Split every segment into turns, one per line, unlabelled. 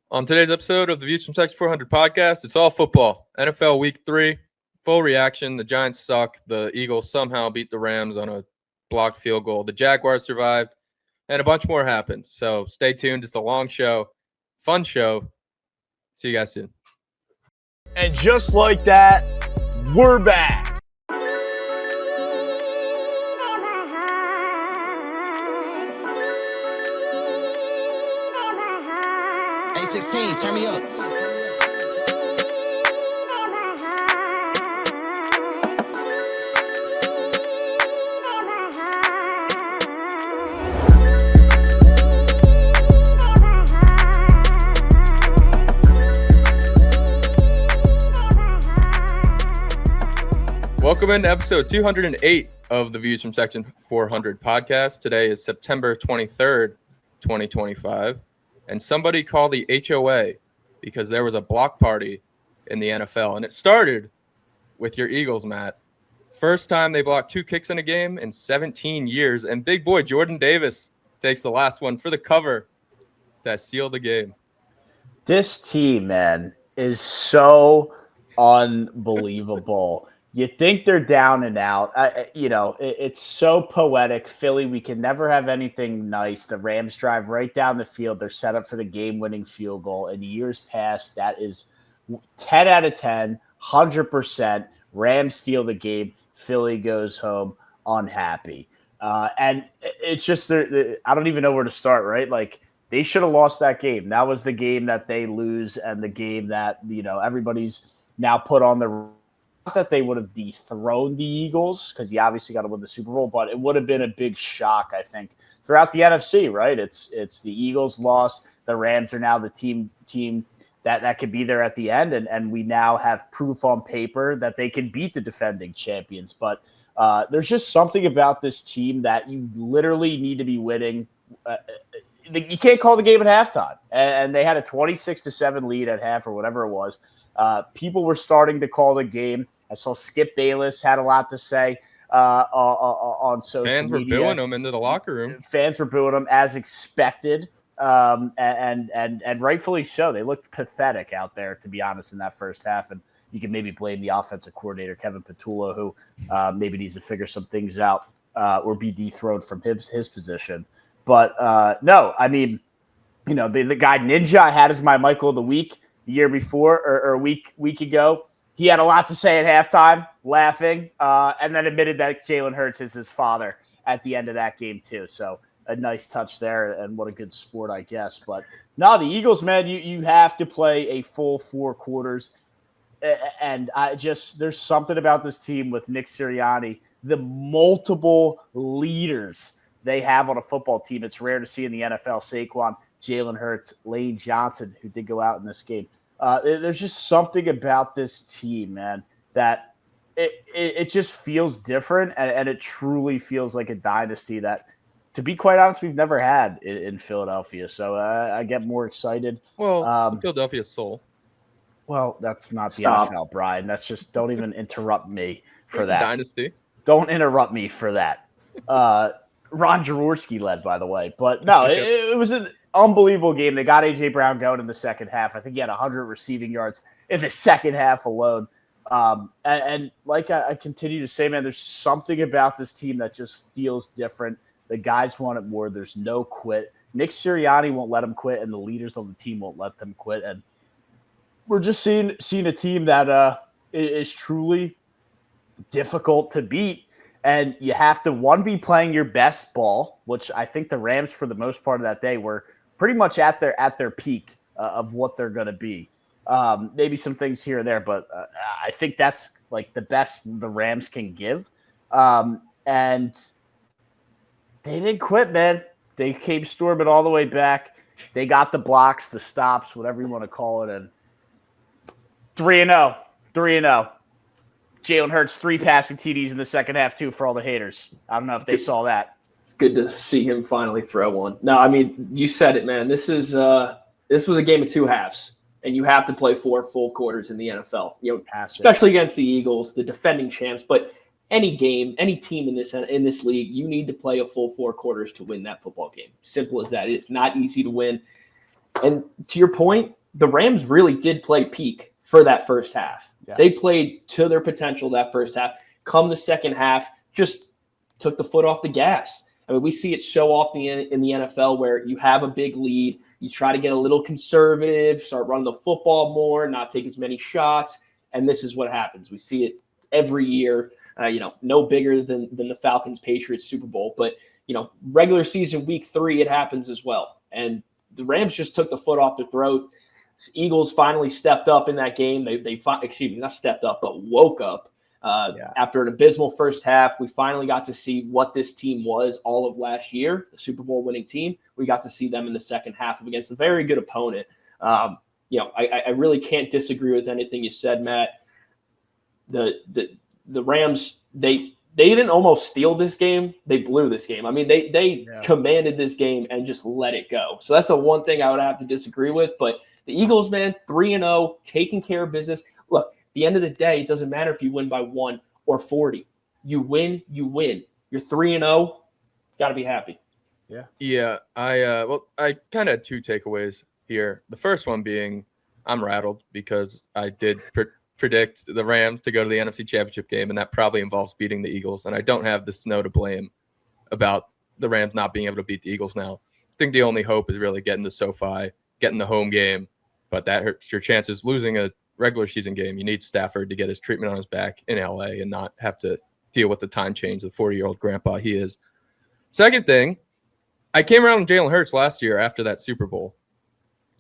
On today's episode of the Views from Section 400 podcast, it's all football. NFL Week 3, full reaction. The Giants suck. The Eagles somehow beat the Rams on a blocked field goal. The Jaguars survived, and a bunch more happened. So stay tuned. It's a long show, fun show. See you guys soon.
And just like that, we're back.
A16, turn me up.
Welcome into episode 208 of the Views from Section 400 podcast. Today is September 23rd, 2025. And somebody called the HOA because there was a block party in the NFL. And it started with your Eagles, Matt. First time they blocked 2 kicks in a game in 17 years. And big boy Jordan Davis takes the last one for the cover to seal the game.
This team, man, is so unbelievable. You think they're down and out. It's so poetic. Philly, we can never have anything nice. The Rams drive right down the field. They're set up for the game-winning field goal. In years past, that is 10 out of 10, 100%. Rams steal the game. Philly goes home unhappy. And it's just, I don't even know where to start, right? Like, they should have lost that game. That was the game that they lose and the game that, everybody's now put on the – not that they would have dethroned the Eagles because you obviously got to win the Super Bowl, but it would have been a big shock, I think, throughout the NFC, right? It's the Eagles lost. The Rams are now the team that could be there at the end, and we now have proof on paper that they can beat the defending champions. But there's just something about this team that you literally need to be winning. You can't call the game at halftime, and they had a 26-7 lead at half or whatever it was. People were starting to call the game. I saw Skip Bayless had a lot to say on social media.
Fans were booing him into the locker room.
Fans were booing him as expected, and rightfully so. They looked pathetic out there, to be honest, in that first half. And you can maybe blame the offensive coordinator, Kevin Petula, who maybe needs to figure some things out or be dethroned from his position. But no, I mean, the guy Ninja I had as my Michael of the Week the year before or a week ago. He had a lot to say at halftime, laughing, and then admitted that Jalen Hurts is his father at the end of that game too. So a nice touch there, and what a good sport, I guess. But no, the Eagles, man, you have to play a full 4 quarters, and there's something about this team with Nick Sirianni, the multiple leaders they have on a football team. It's rare to see in the NFL. Saquon, Jalen Hurts, Lane Johnson, who did go out in this game. There's just something about this team, man, that it just feels different, and it truly feels like a dynasty that, to be quite honest, we've never had in Philadelphia. So I get more excited.
Well, Philadelphia's soul.
Well, that's not the NFL, Brian. That's just, don't even interrupt me for that.
A dynasty.
Don't interrupt me for that. Ron Jaworski led, by the way. But no, it was an unbelievable game. They got A.J. Brown going in the second half. I think he had 100 receiving yards in the second half alone. And like I continue to say, man, there's something about this team that just feels different. The guys want it more. There's no quit. Nick Sirianni won't let them quit, and the leaders on the team won't let them quit. And we're just seeing a team that is truly difficult to beat. And you have to, one, be playing your best ball, which I think the Rams, for the most part of that day, were pretty much at their peak of what they're going to be. Maybe some things here and there, but I think that's like the best the Rams can give. And they didn't quit, man. They came storming all the way back. They got the blocks, the stops, whatever you want to call it. And 3-0. Jalen Hurts, 3 passing TDs in the second half, too, for all the haters. I don't know if they saw that.
It's good to see him finally throw one. No, I mean, you said it, man. This was a game of 2 halves, and you have to play 4 full quarters in the NFL. Especially against the Eagles, the defending champs. But any game, any team in this league, you need to play a full 4 quarters to win that football game. Simple as that. It's not easy to win. And to your point, the Rams really did play peak for that first half.
Yes.
They played to their potential that first half. Come the second half, just took the foot off the gas. I mean, we see it so often in the NFL where you have a big lead, you try to get a little conservative, start running the football more, not take as many shots, and this is what happens. We see it every year. No bigger than the Falcons-Patriots Super Bowl, but regular season week 3, it happens as well. And the Rams just took the foot off their throat. Eagles finally stepped up in that game. They not stepped up, but woke up. After an abysmal first half, we finally got to see what this team was all of last year, the Super Bowl winning team. We got to see them in the second half against a very good opponent. I really can't disagree with anything you said, Matt. The Rams, they didn't almost steal this game. They blew this game. I mean, they commanded this game and just let it go. So that's the one thing I would have to disagree with. But the Eagles, man, 3-0, taking care of business. Look, at the end of the day, it doesn't matter if you win by 1 or 40. You win, you win. You're 3-0, got to be happy.
Yeah. I kind of had 2 takeaways here. The first one being I'm rattled because I did predict the Rams to go to the NFC Championship game, and that probably involves beating the Eagles. And I don't have the snow to blame about the Rams not being able to beat the Eagles now. I think the only hope is really getting to SoFi, getting the home game, but that hurts your chances losing a regular season game. You need Stafford to get his treatment on his back in LA and not have to deal with the time change, the 40-year-old grandpa he is. Second thing, I came around with Jalen Hurts last year after that Super Bowl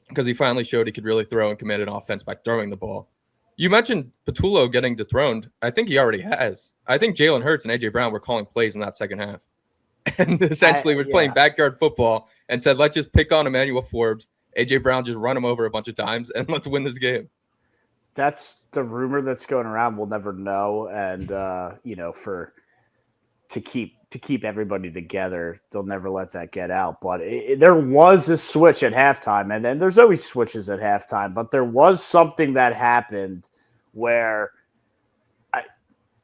because he finally showed he could really throw and command an offense by throwing the ball. You mentioned Patullo getting dethroned. I think he already has. I think Jalen Hurts and A.J. Brown were calling plays in that second half. And essentially we're playing backyard football and said, let's just pick on Emmanuel Forbes. A.J. Brown just run him over a bunch of times and let's win this game.
That's the rumor that's going around. We'll never know. And, to keep everybody together, they'll never let that get out. But there was a switch at halftime, and then there's always switches at halftime. But there was something that happened where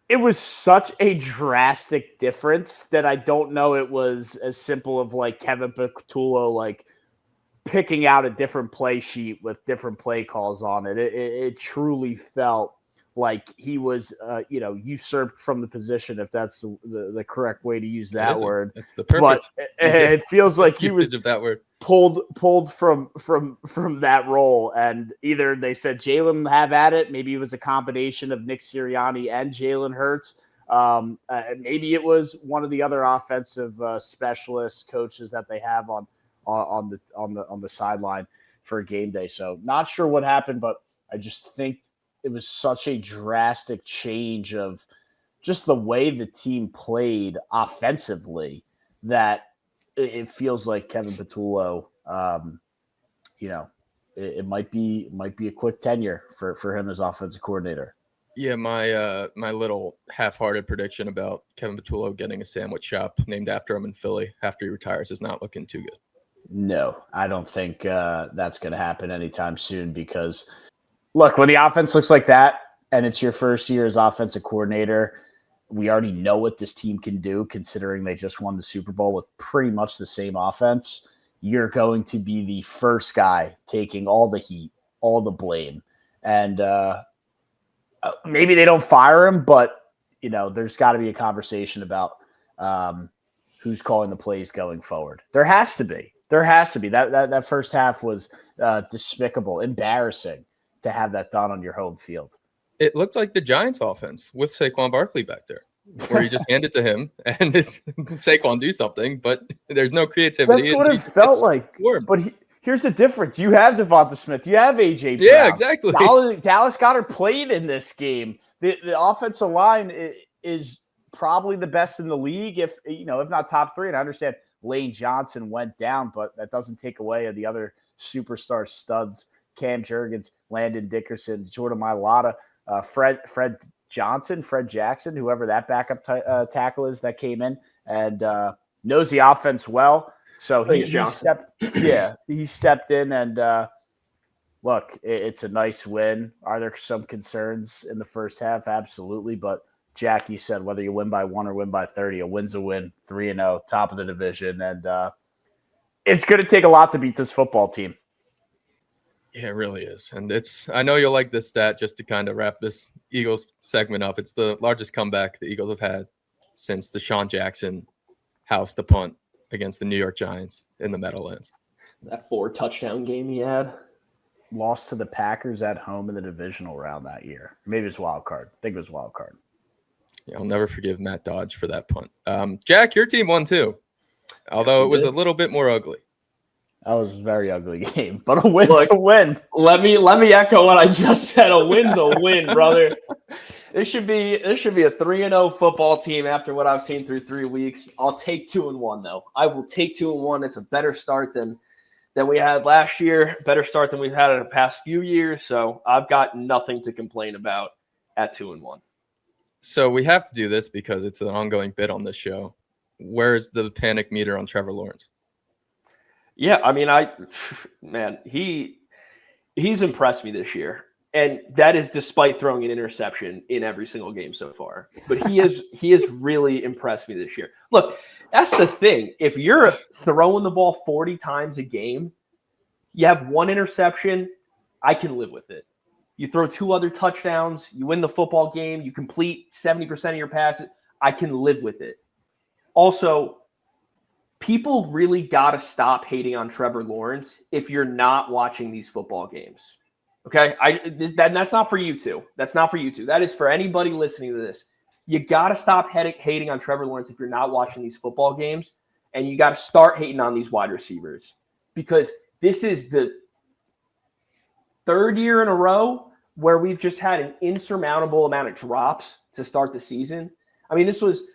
it was such a drastic difference that I don't know it was as simple of like Kevin Patullo picking out a different play sheet with different play calls on it. It truly felt like he was, usurped from the position, if that's the correct way to use that word.
It's the perfect.
But it feels like he was
of that word.
pulled from that role, and either they said Jalen have at it. Maybe it was a combination of Nick Sirianni and Jalen Hurts. Maybe it was one of the other offensive specialist coaches that they have on the sideline for game day. So not sure what happened, but I just think it was such a drastic change of just the way the team played offensively that it feels like Kevin Patullo, it might be a quick tenure for him as offensive coordinator.
Yeah, my little half-hearted prediction about Kevin Patullo getting a sandwich shop named after him in Philly after he retires is not looking too good.
No, I don't think that's going to happen anytime soon because, look, when the offense looks like that and it's your first year as offensive coordinator, we already know what this team can do considering they just won the Super Bowl with pretty much the same offense. You're going to be the first guy taking all the heat, all the blame. And maybe they don't fire him, but, there's got to be a conversation about who's calling the plays going forward. There has to be. That first half was despicable, embarrassing to have that done on your home field.
It looked like the Giants offense with Saquon Barkley back there, where you just hand it to him and Saquon do something, but there's no creativity.
That's what it felt like. But here's the difference. You have Devonta Smith. You have A.J. Brown.
Yeah, exactly.
Dallas Goedert played in this game. The offensive line is probably the best in the league, if not top 3. And I understand Lane Johnson went down, but that doesn't take away the other superstar studs, Cam Jurgens, Landon Dickerson, Jordan Mailata, Fred Jackson, whoever that backup tackle is that came in and knows the offense well. So he stepped in and look, it's a nice win. Are there some concerns in the first half? Absolutely. But Jackie said, whether you win by 1 or win by 30, a win's a win, 3-0, top of the division. And it's going to take a lot to beat this football team.
Yeah, it really is. And I know you'll like this stat just to kind of wrap this Eagles segment up. It's the largest comeback the Eagles have had since Deshaun Jackson housed the punt against the New York Giants in the Meadowlands.
That 4-touchdown game he had.
Lost to the Packers at home in the divisional round that year. Maybe it was wild card. I think it was wild card.
Yeah, I'll never forgive Matt Dodge for that punt. Jack, your team won too, although it was a little bit more ugly.
That was a very ugly game, but a win's
Look,
a win.
Let me echo what I just said. A win's a win, brother. This should be a 3-0 football team after what I've seen through 3 weeks. I'll take 2-1 though. I will take 2-1. It's a better start than we had last year. Better start than we've had in the past few years. So I've got nothing to complain about at 2-1.
So we have to do this because it's an ongoing bit on this show. Where's the panic meter on Trevor Lawrence?
Yeah, I mean, he's impressed me this year, and that is despite throwing an interception in every single game so far. But he has really impressed me this year. Look, that's the thing. If you're throwing the ball 40 times a game, you have one interception, I can live with it. You throw 2 other touchdowns, you win the football game, you complete 70% of your passes, I can live with it. Also, people really got to stop hating on Trevor Lawrence if you're not watching these football games. Okay? That's not for you two. That's not for you two. That is for anybody listening to this. You got to stop hating on Trevor Lawrence if you're not watching these football games, and you got to start hating on these wide receivers, because this is the 3rd year in a row where we've just had an insurmountable amount of drops to start the season. I mean, this was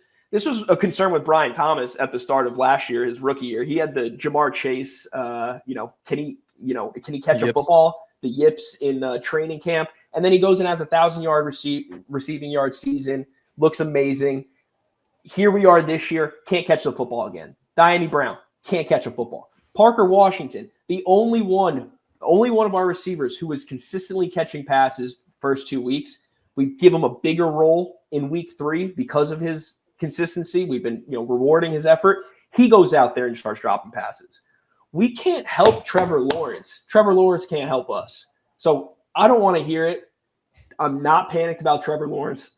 a concern with Brian Thomas at the start of last year, his rookie year. He had the Jamar Chase, can he catch a football? The yips in training camp. And then he goes and has a 1,000-yard receiving yard season, looks amazing. Here we are this year, can't catch the football again. Diane Brown, can't catch a football. Parker Washington, the only one of our receivers who was consistently catching passes the first 2 weeks. We give him a bigger role in week 3 because of his consistency. We've been, rewarding his effort. He goes out there and starts dropping passes. We can't help Trevor Lawrence. Trevor Lawrence can't help us. So I don't want to hear it. I'm not panicked about Trevor Lawrence.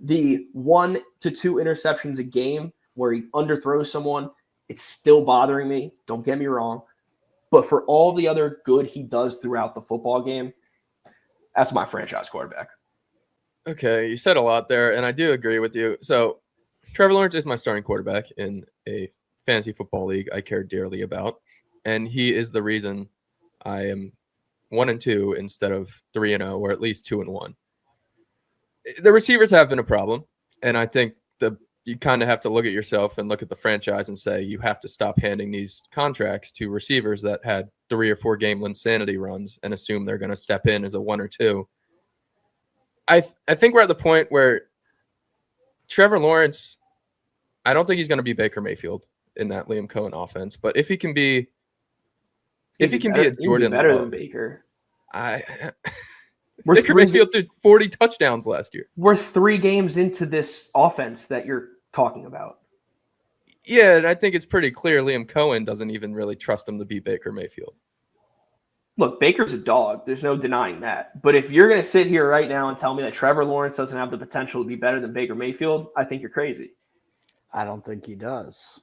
The 1 to 2 interceptions a game where he underthrows someone, it's still bothering me. Don't get me wrong. But for all the other good he does throughout the football game, that's my franchise quarterback.
Okay, you said a lot there, and I do agree with you. So Trevor Lawrence is my starting quarterback in a fantasy football league I care dearly about, and he is the reason I am 1-2 instead of 3-0, or at least 2-1. The receivers have been a problem, and I think you kind of have to look at yourself and look at the franchise and say you have to stop handing these contracts to receivers that had 3 or 4 game insanity runs and assume they're going to step in as a 1 or 2. I think we're at the point where Trevor Lawrence, I don't think he's going to be Baker Mayfield in that Liam Cohen offense, but if he can be a Jordan
better
Love,
than Baker.
Baker Mayfield did 40 touchdowns last year.
We're 3 games into this offense that you're talking about.
Yeah, and I think it's pretty clear Liam Cohen doesn't even really trust him to be Baker Mayfield.
Look, Baker's a dog. There's no denying that. But if you're going to sit here right now and tell me that Trevor Lawrence doesn't have the potential to be better than Baker Mayfield, I think you're crazy.
I don't think he does.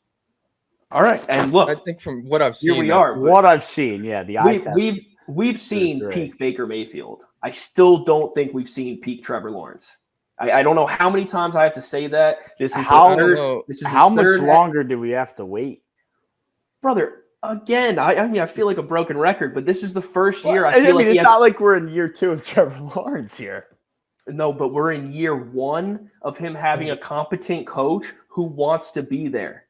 All right. And look,
I think from what I've seen,
here we are.
What I've seen, yeah, the eye test.
We've seen peak Baker Mayfield. I still don't think we've seen peak Trevor Lawrence. I don't know how many times I have to say that.
How much longer do we have to wait?
Brother, again, I feel like a broken record, but this is the first year
it's not like we're in year 2 of Trevor Lawrence here.
No, but we're in year 1 of him having a competent coach who wants to be there.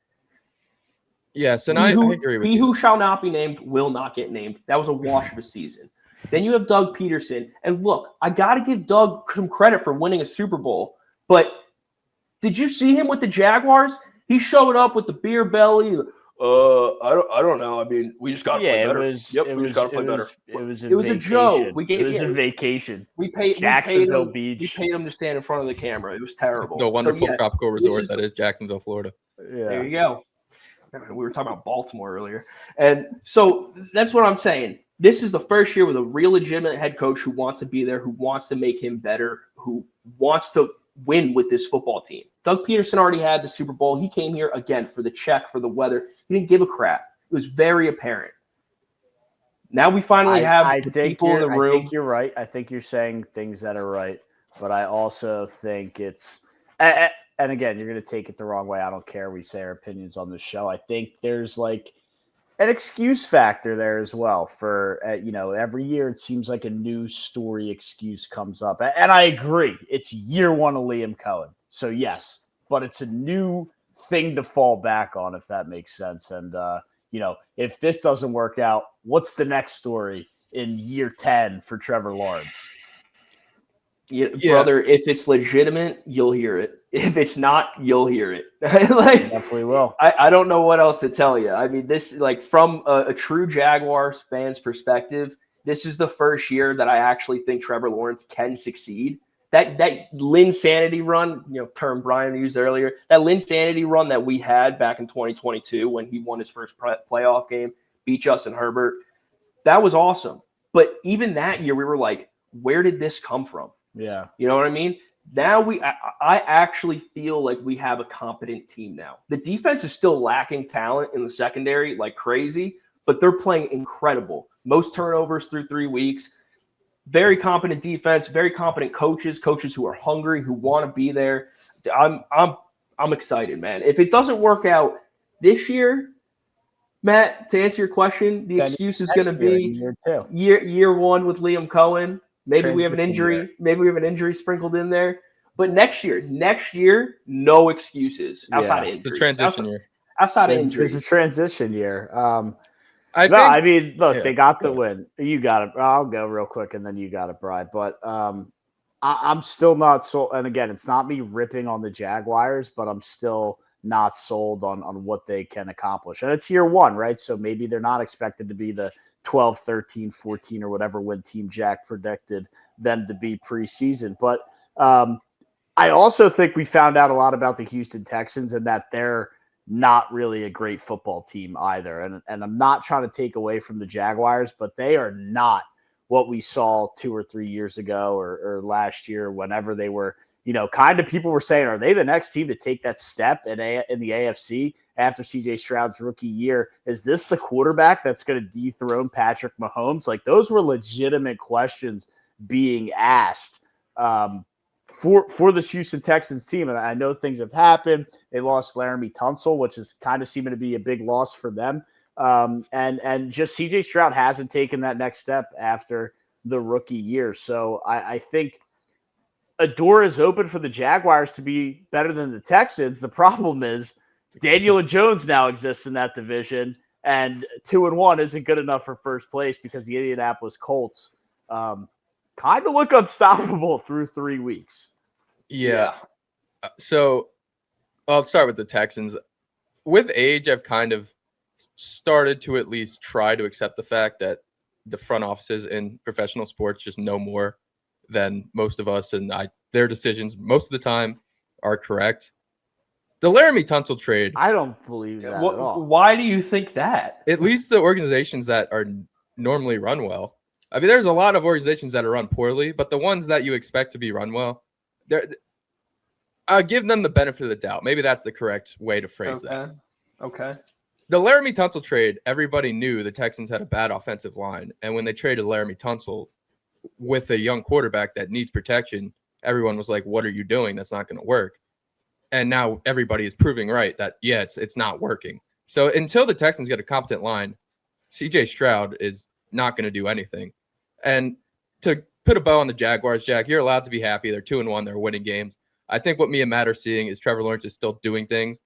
Yes, and I agree with you.
He who shall not be named will not get named. That was a wash of a season. Then you have Doug Peterson. And look, I got to give Doug some credit for winning a Super Bowl. But did you see him with the Jaguars? He showed up with the beer belly. I don't know. I mean, we just got to play better. We just got to play better. It was a joke. It was
a vacation.
We paid
Jacksonville Beach.
We paid him to stand in front of the camera. It was terrible.
The wonderful tropical resort that is Jacksonville, Florida.
Yeah.
There you go. We were talking about Baltimore earlier. And so that's what I'm saying. This is the first year with a real legitimate head coach who wants to be there, who wants to make him better, who wants to win with this football team. Doug Peterson already had the Super Bowl. He came here again for the check, for the weather. He didn't give a crap. It was very apparent. Now we finally have the people in the room.
I think you're right. I think you're saying things that are right, but I also think it's and again, you're going to take it the wrong way. I don't care. We say our opinions on this show. I think there's like an excuse factor there as well for, every year it seems like a news story excuse comes up. And I agree. It's year one of Liam Cohen. So yes, but it's a new thing to fall back on, if that makes sense. And, if this doesn't work out, what's the next story in year 10 for Trevor Lawrence?
Yeah, brother, if it's legitimate, you'll hear it. If it's not, you'll hear it.
Definitely will.
I don't know what else to tell you. I mean, this, like, from a true Jaguars fan's perspective, this is the first year that I actually think Trevor Lawrence can succeed. That Linsanity run, term Brian used earlier, that Linsanity run that we had back in 2022 when he won his first playoff game, beat Justin Herbert, that was awesome. But even that year, we were like, where did this come from?
Yeah.
You know what I mean? Now I actually feel like we have a competent team now. The defense is still lacking talent in the secondary like crazy, but they're playing incredible. Most turnovers through 3 weeks. Very competent defense, very competent coaches who are hungry, who want to be there. I'm excited, man. If it doesn't work out this year, Matt, to answer your question, the excuse is going to be year one with Liam Cohen. Maybe we have an injury. Year. Maybe we have an injury sprinkled in there. But next year, no excuses outside of injuries.
The transition year.
Outside of injuries.
It's a transition year.
I
look, they got the win. You got it. I'll go real quick, and then you got it, Brian. But I'm still not sold. And again, it's not me ripping on the Jaguars, but I'm still not sold on what they can accomplish. And it's year one, right? So maybe they're not expected to be the 12, 13, 14, or whatever win team Jack predicted them to be preseason. But I also think we found out a lot about the Houston Texans and that they're not really a great football team either. And I'm not trying to take away from the Jaguars, but they are not what we saw 2 or 3 years ago or last year, whenever they were, kind of people were saying, are they the next team to take that step in the AFC after CJ Stroud's rookie year? Is this the quarterback that's going to dethrone Patrick Mahomes? Like, those were legitimate questions being asked for the Houston Texans team. And I know things have happened. They lost Laramie Tunsil, which is kind of seeming to be a big loss for them. And just CJ Stroud hasn't taken that next step after the rookie year. So I think a door is open for the Jaguars to be better than the Texans. The problem is Daniel Jones now exists in that division, and 2-1 isn't good enough for first place because the Indianapolis Colts kind of look unstoppable through 3 weeks.
Yeah. So I'll start with the Texans. With age, I've kind of started to at least try to accept the fact that the front offices in professional sports just know more than most of us, and their decisions most of the time are correct. The Laramie Tunsil trade,
I don't believe that at all.
Why do you think that?
At least the organizations that are normally run well. I mean, there's a lot of organizations that are run poorly, but the ones that you expect to be run well, I'll give them the benefit of the doubt. Maybe that's the correct way to phrase that.
Okay.
The Laramie Tunsil trade, everybody knew the Texans had a bad offensive line. And when they traded Laramie Tunsil with a young quarterback that needs protection, everyone was like, what are you doing? That's not going to work. And now everybody is proving right that, it's not working. So until the Texans get a competent line, CJ Stroud is not going to do anything. And to put a bow on the Jaguars, Jack, you're allowed to be happy. They're 2-1. They're winning games. I think what me and Matt are seeing is Trevor Lawrence is still doing things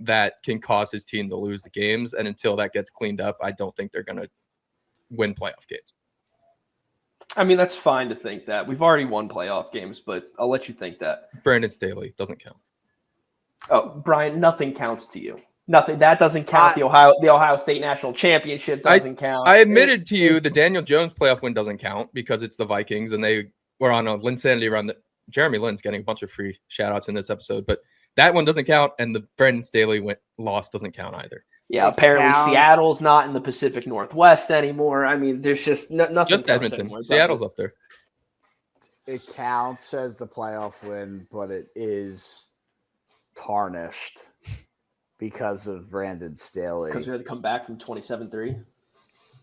that can cause his team to lose the games. And until that gets cleaned up, I don't think they're going to win playoff games.
I mean, that's fine to think that. We've already won playoff games, but I'll let you think that.
Brandon Staley doesn't count.
Oh, Brian, nothing counts to you. Nothing. That doesn't count. The Ohio State National Championship doesn't count.
I admitted to you the Daniel Jones playoff win doesn't count because it's the Vikings, and they were on a Linsanity run. Jeremy Lin's getting a bunch of free shout-outs in this episode, but that one doesn't count, and the Brandon Staley loss doesn't count either.
Yeah,
It
apparently
counts.
Seattle's not in the Pacific Northwest anymore. I mean, there's just nothing.
Just
counts
Edmonton.
anymore, does
Seattle's
it?
up there.
It counts as the playoff win, but it is tarnished because of Brandon Staley.
Because we had to come back from 27-3.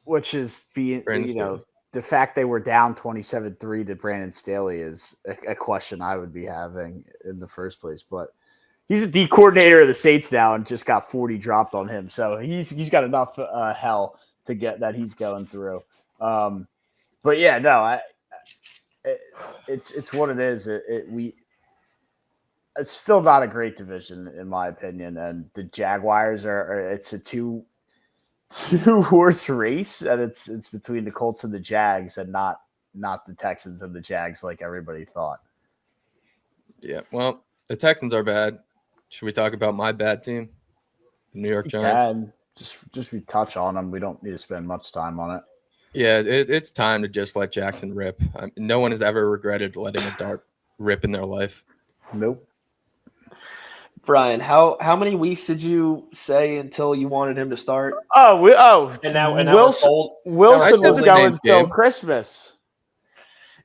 Which is being,
Brandon Staley.
The fact they were down 27-3 to Brandon Staley is a question I would be having in the first place. But he's a D coordinator of the Saints now and just got 40 dropped on him. So he's got enough hell to get that he's going through. But yeah, no, it's what it is. It's still not a great division in my opinion, and the Jaguars it's a two horse race, and it's between the Colts and the Jags, and not the Texans and the Jags like everybody thought.
Yeah, well, the Texans are bad. Should we talk about my bad team, the New York Giants?
And just we touch on them. We don't need to spend much time on it.
Yeah, it's time to just let Jackson rip. No one has ever regretted letting a dart rip in their life.
Nope.
Brian, how many weeks did you say until you wanted him to start?
And
now
Wilson
I said
was
the
going
Saints
until
game.
Christmas.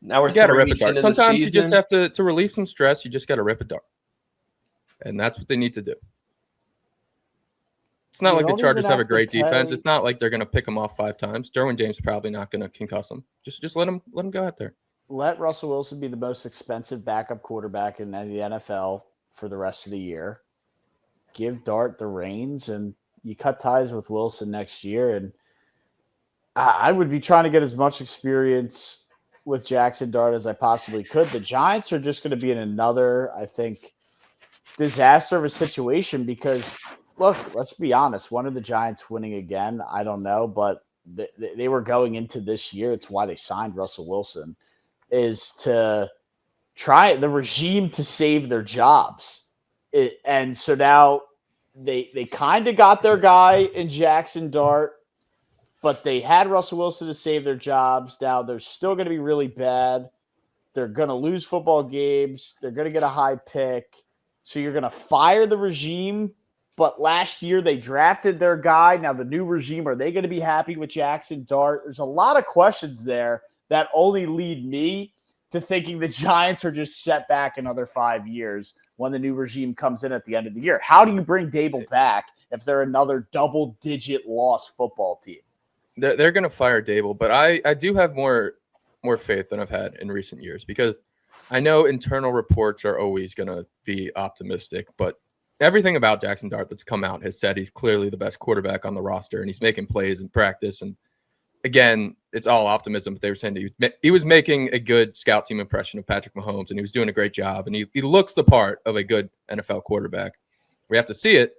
Now we're
You got to
3
rip a
weeks
dart.
into the
Sometimes you just
season.
have to relieve some stress. You just got to rip a dart, and that's what they need to do. It's not
You
like the
don't
Chargers
even
have a
have to
great defense.
play-
It's not like they're going to pick them off 5 times. Derwin James is probably not going to concuss them. Just let him go out there.
Let Russell Wilson be the most expensive backup quarterback in the NFL for the rest of the year. Give Dart the reins, and you cut ties with Wilson next year. And I would be trying to get as much experience with Jackson Dart as I possibly could. The Giants are just going to be in another, I think, disaster of a situation because, look, let's be honest. When are the Giants winning again? I don't know, but they were going into this year. It's why they signed Russell Wilson, is to try the regime to save their jobs. And so now they kind of got their guy in Jackson Dart, but they had Russell Wilson to save their jobs. Now they're still going to be really bad. They're going to lose football games. They're going to get a high pick. So you're going to fire the regime. But last year they drafted their guy. Now the new regime, are they going to be happy with Jackson Dart? There's a lot of questions there that only lead me to thinking the Giants are just set back another 5 years when the new regime comes in at the end of the year. How do you bring Dable back if they're another double-digit loss football team?
They're going to fire Dable, but I do have more faith than I've had in recent years because I know internal reports are always going to be optimistic, but everything about Jackson Dart that's come out has said he's clearly the best quarterback on the roster, and he's making plays in practice. And again, it's all optimism, but they were saying that he was making a good scout team impression of Patrick Mahomes, and he was doing a great job, and he looks the part of a good NFL quarterback. We have to see it.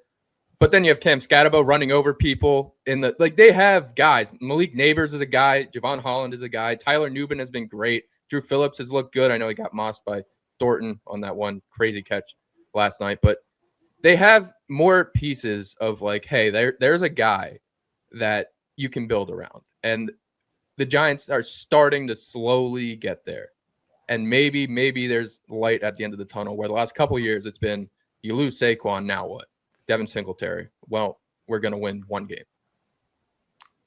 But then you have Cam Scatabo running over people they have guys. Malik Neighbors is a guy. Javon Holland is a guy. Tyler Nubin has been great. Drew Phillips has looked good. I know he got mossed by Thornton on that one crazy catch last night, but they have more pieces of hey, there's a guy that you can build around. And the Giants are starting to slowly get there. And maybe there's light at the end of the tunnel where the last couple of years it's been you lose Saquon, now what? Devin Singletary. Well, we're going to win one game.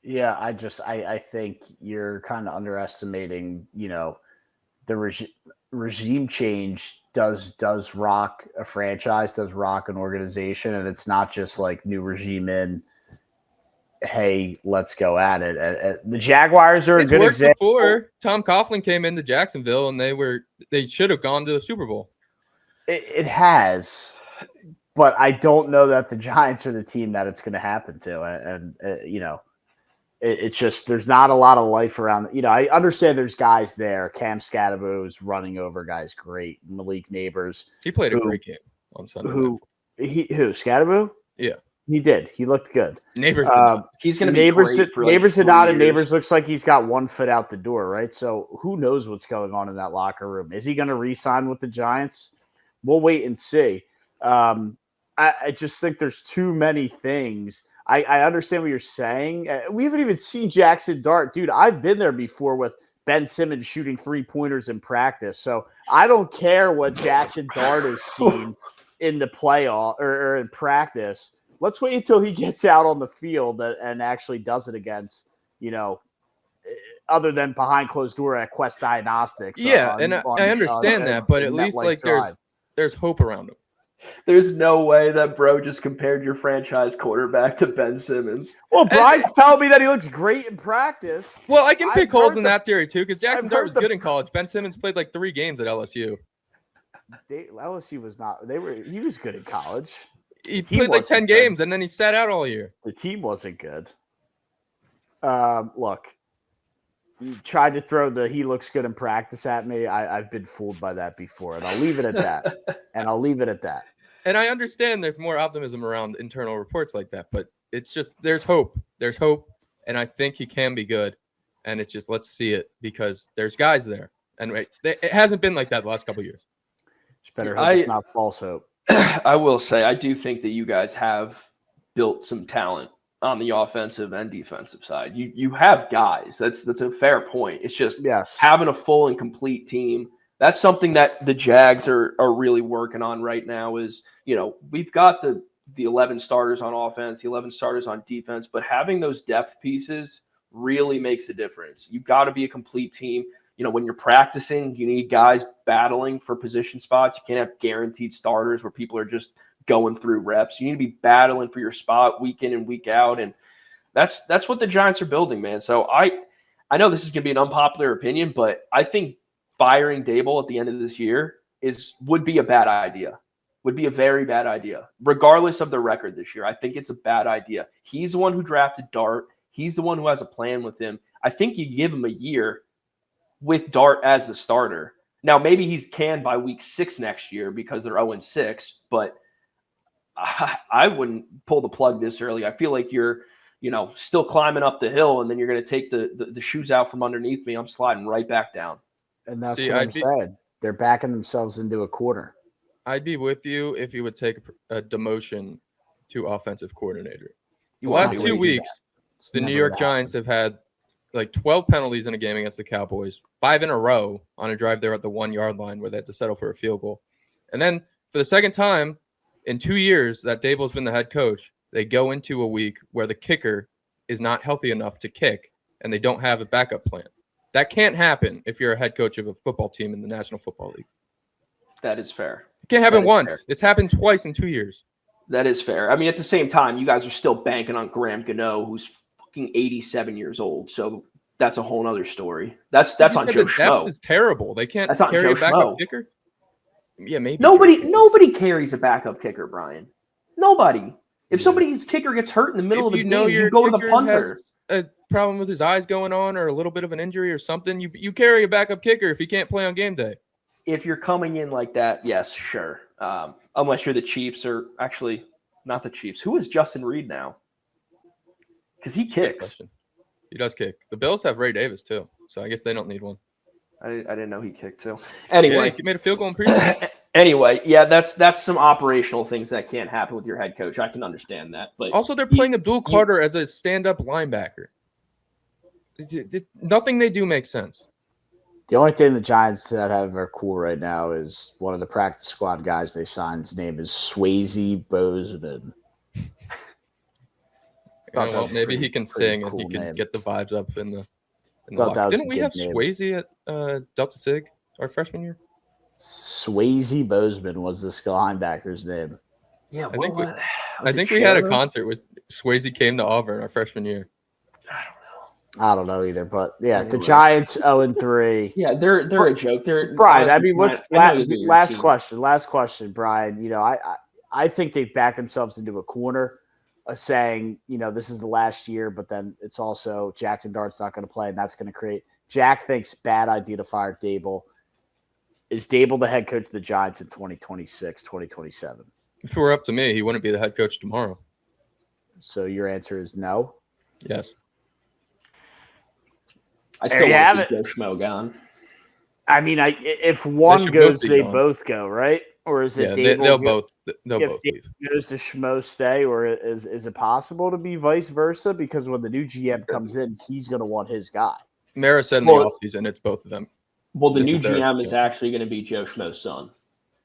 Yeah, I think you're kind of underestimating, the regime change does rock a franchise, does rock an organization, and it's not just like new regime in, hey, let's go at it. The Jaguars are a good example.
Before Tom Coughlin came into Jacksonville, and they should have gone to the Super Bowl.
It has. But I don't know that the Giants are the team that it's going to happen to. And it's just there's not a lot of life around. I understand there's guys there. Cam Scatabo is running over guys great. Malik Neighbors.
He played a great game on Sunday.
Who Scatabo?
Yeah.
He did. He looked good.
Neighbors.
He's going to be great for
Neighbors
like
did not,
3
and
years.
Neighbors looks like he's got 1 foot out the door, right? So who knows what's going on in that locker room? Is he going to re-sign with the Giants? We'll wait and see. I just think there's too many things. I understand what you're saying. We haven't even seen Jackson Dart. Dude, I've been there before with Ben Simmons shooting 3-pointers in practice. So I don't care what Jackson Dart has seen in the playoff or in practice. Let's wait until he gets out on the field and actually does it against, other than behind closed door at Quest Diagnostics.
Yeah, I understand that, but at least like there's hope around him.
There's no way that bro just compared your franchise quarterback to Ben Simmons.
Well, Brian's telling me that he looks great in practice.
Well, I can pick holes in that theory too, because Jackson Dart was good in college. Ben Simmons played like 3 games at LSU.
LSU was not. He was good in college.
He played like 10 games, and then he sat out all year.
The team wasn't good. Look, you tried to throw the he looks good in practice at me. I've been fooled by that before, and I'll leave it at that.
And I understand there's more optimism around internal reports like that, but it's just there's hope. There's hope, and I think he can be good. And it's just let's see it because there's guys there, and it hasn't been like that the last couple of years.
It's better hope it's not false hope.
I will say I do think that you guys have built some talent on the offensive and defensive side. You have guys. That's a fair point. It's just having a full and complete team. That's something that the Jags are really working on right now is, we've got the 11 starters on offense, the 11 starters on defense, but having those depth pieces really makes a difference. You've got to be a complete team. When you're practicing, you need guys battling for position spots. You can't have guaranteed starters where people are just going through reps. You need to be battling for your spot week in and week out. And that's what the Giants are building, man. So I know this is going to be an unpopular opinion, but I think firing Dable at the end of this year would be a bad idea. Would be a very bad idea, regardless of the record this year. I think it's a bad idea. He's the one who drafted Dart. He's the one who has a plan with him. I think you give him a year with Dart as the starter. Now, maybe he's canned by week 6 next year because they're 0-6, but I wouldn't pull the plug this early. I feel like you're, still climbing up the hill, and then you're going to take the shoes out from underneath me. I'm sliding right back down.
And that's what I'm saying. They're backing themselves into a corner.
I'd be with you if you would take a demotion to offensive coordinator. The last 2 weeks, the New York Giants have had like 12 penalties in a game against the Cowboys, 5 in a row on a drive there at the 1-yard line where they had to settle for a field goal. And then for the second time in 2 years that Dable's been the head coach, they go into a week where the kicker is not healthy enough to kick and they don't have a backup plan. That can't happen if you're a head coach of a football team in the National Football League.
That is fair.
It can't happen once. Fair. It's happened twice in 2 years.
That is fair. I mean, at the same time, you guys are still banking on Graham Gano, who's fucking 87 years old. So that's a whole other story. That's on Joe Schmo.
That is terrible. They can't carry a backup kicker. Yeah, maybe.
Nobody carries a backup kicker, Brian. Nobody. If somebody's kicker gets hurt in the middle of the game, you go to the punter.
Has a problem with his eyes going on or a little bit of an injury or something, you carry a backup kicker if he can't play on game day.
If you're coming in like that, yes, sure. Unless you're the Chiefs or actually not the Chiefs. Who is Justin Reed now? Because he kicks.
He does kick. The Bills have Ray Davis too, so I guess they don't need one.
I didn't know he kicked too. Anyway,
yeah, he made a field goal in preseason.
Anyway, yeah, that's some operational things that can't happen with your head coach. I can understand that. But
also, they're playing Abdul Carter as a stand-up linebacker. Nothing they do makes sense.
The only thing the Giants that have are cool right now is one of the practice squad guys they signed. His name is Swayze Bozeman.
Well, maybe he can sing and he can get the vibes up in the Didn't we have Swayze at Delta Sig our freshman year?
Swayze Bozeman was this linebacker's name.
Yeah,
I think we had a concert with Swayze came to Auburn our freshman year.
I don't know either, but yeah, the Giants 0-3.
Yeah, they're a joke. They're
Brian. I mean, what's last question, Brian? I think they've backed themselves into a corner, saying this is the last year, but then it's also Jackson Dart's not going to play, and that's going to create. Jack thinks bad idea to fire Dable. Is Dable the head coach of the Giants in 2026, 2027?
If it were up to me, he wouldn't be the head coach tomorrow.
So your answer is no?
Yes.
I still want to see Joe Schmo gone.
I mean, if one goes, they both go, right? Or is it Dable?
They'll both leave.
Goes to Schmo stay, or is it possible to be vice versa? Because when the new GM comes in, he's going to want his guy.
Mara said in the offseason it's both of them.
Well, the new GM is actually going to be Joe Schmo's son.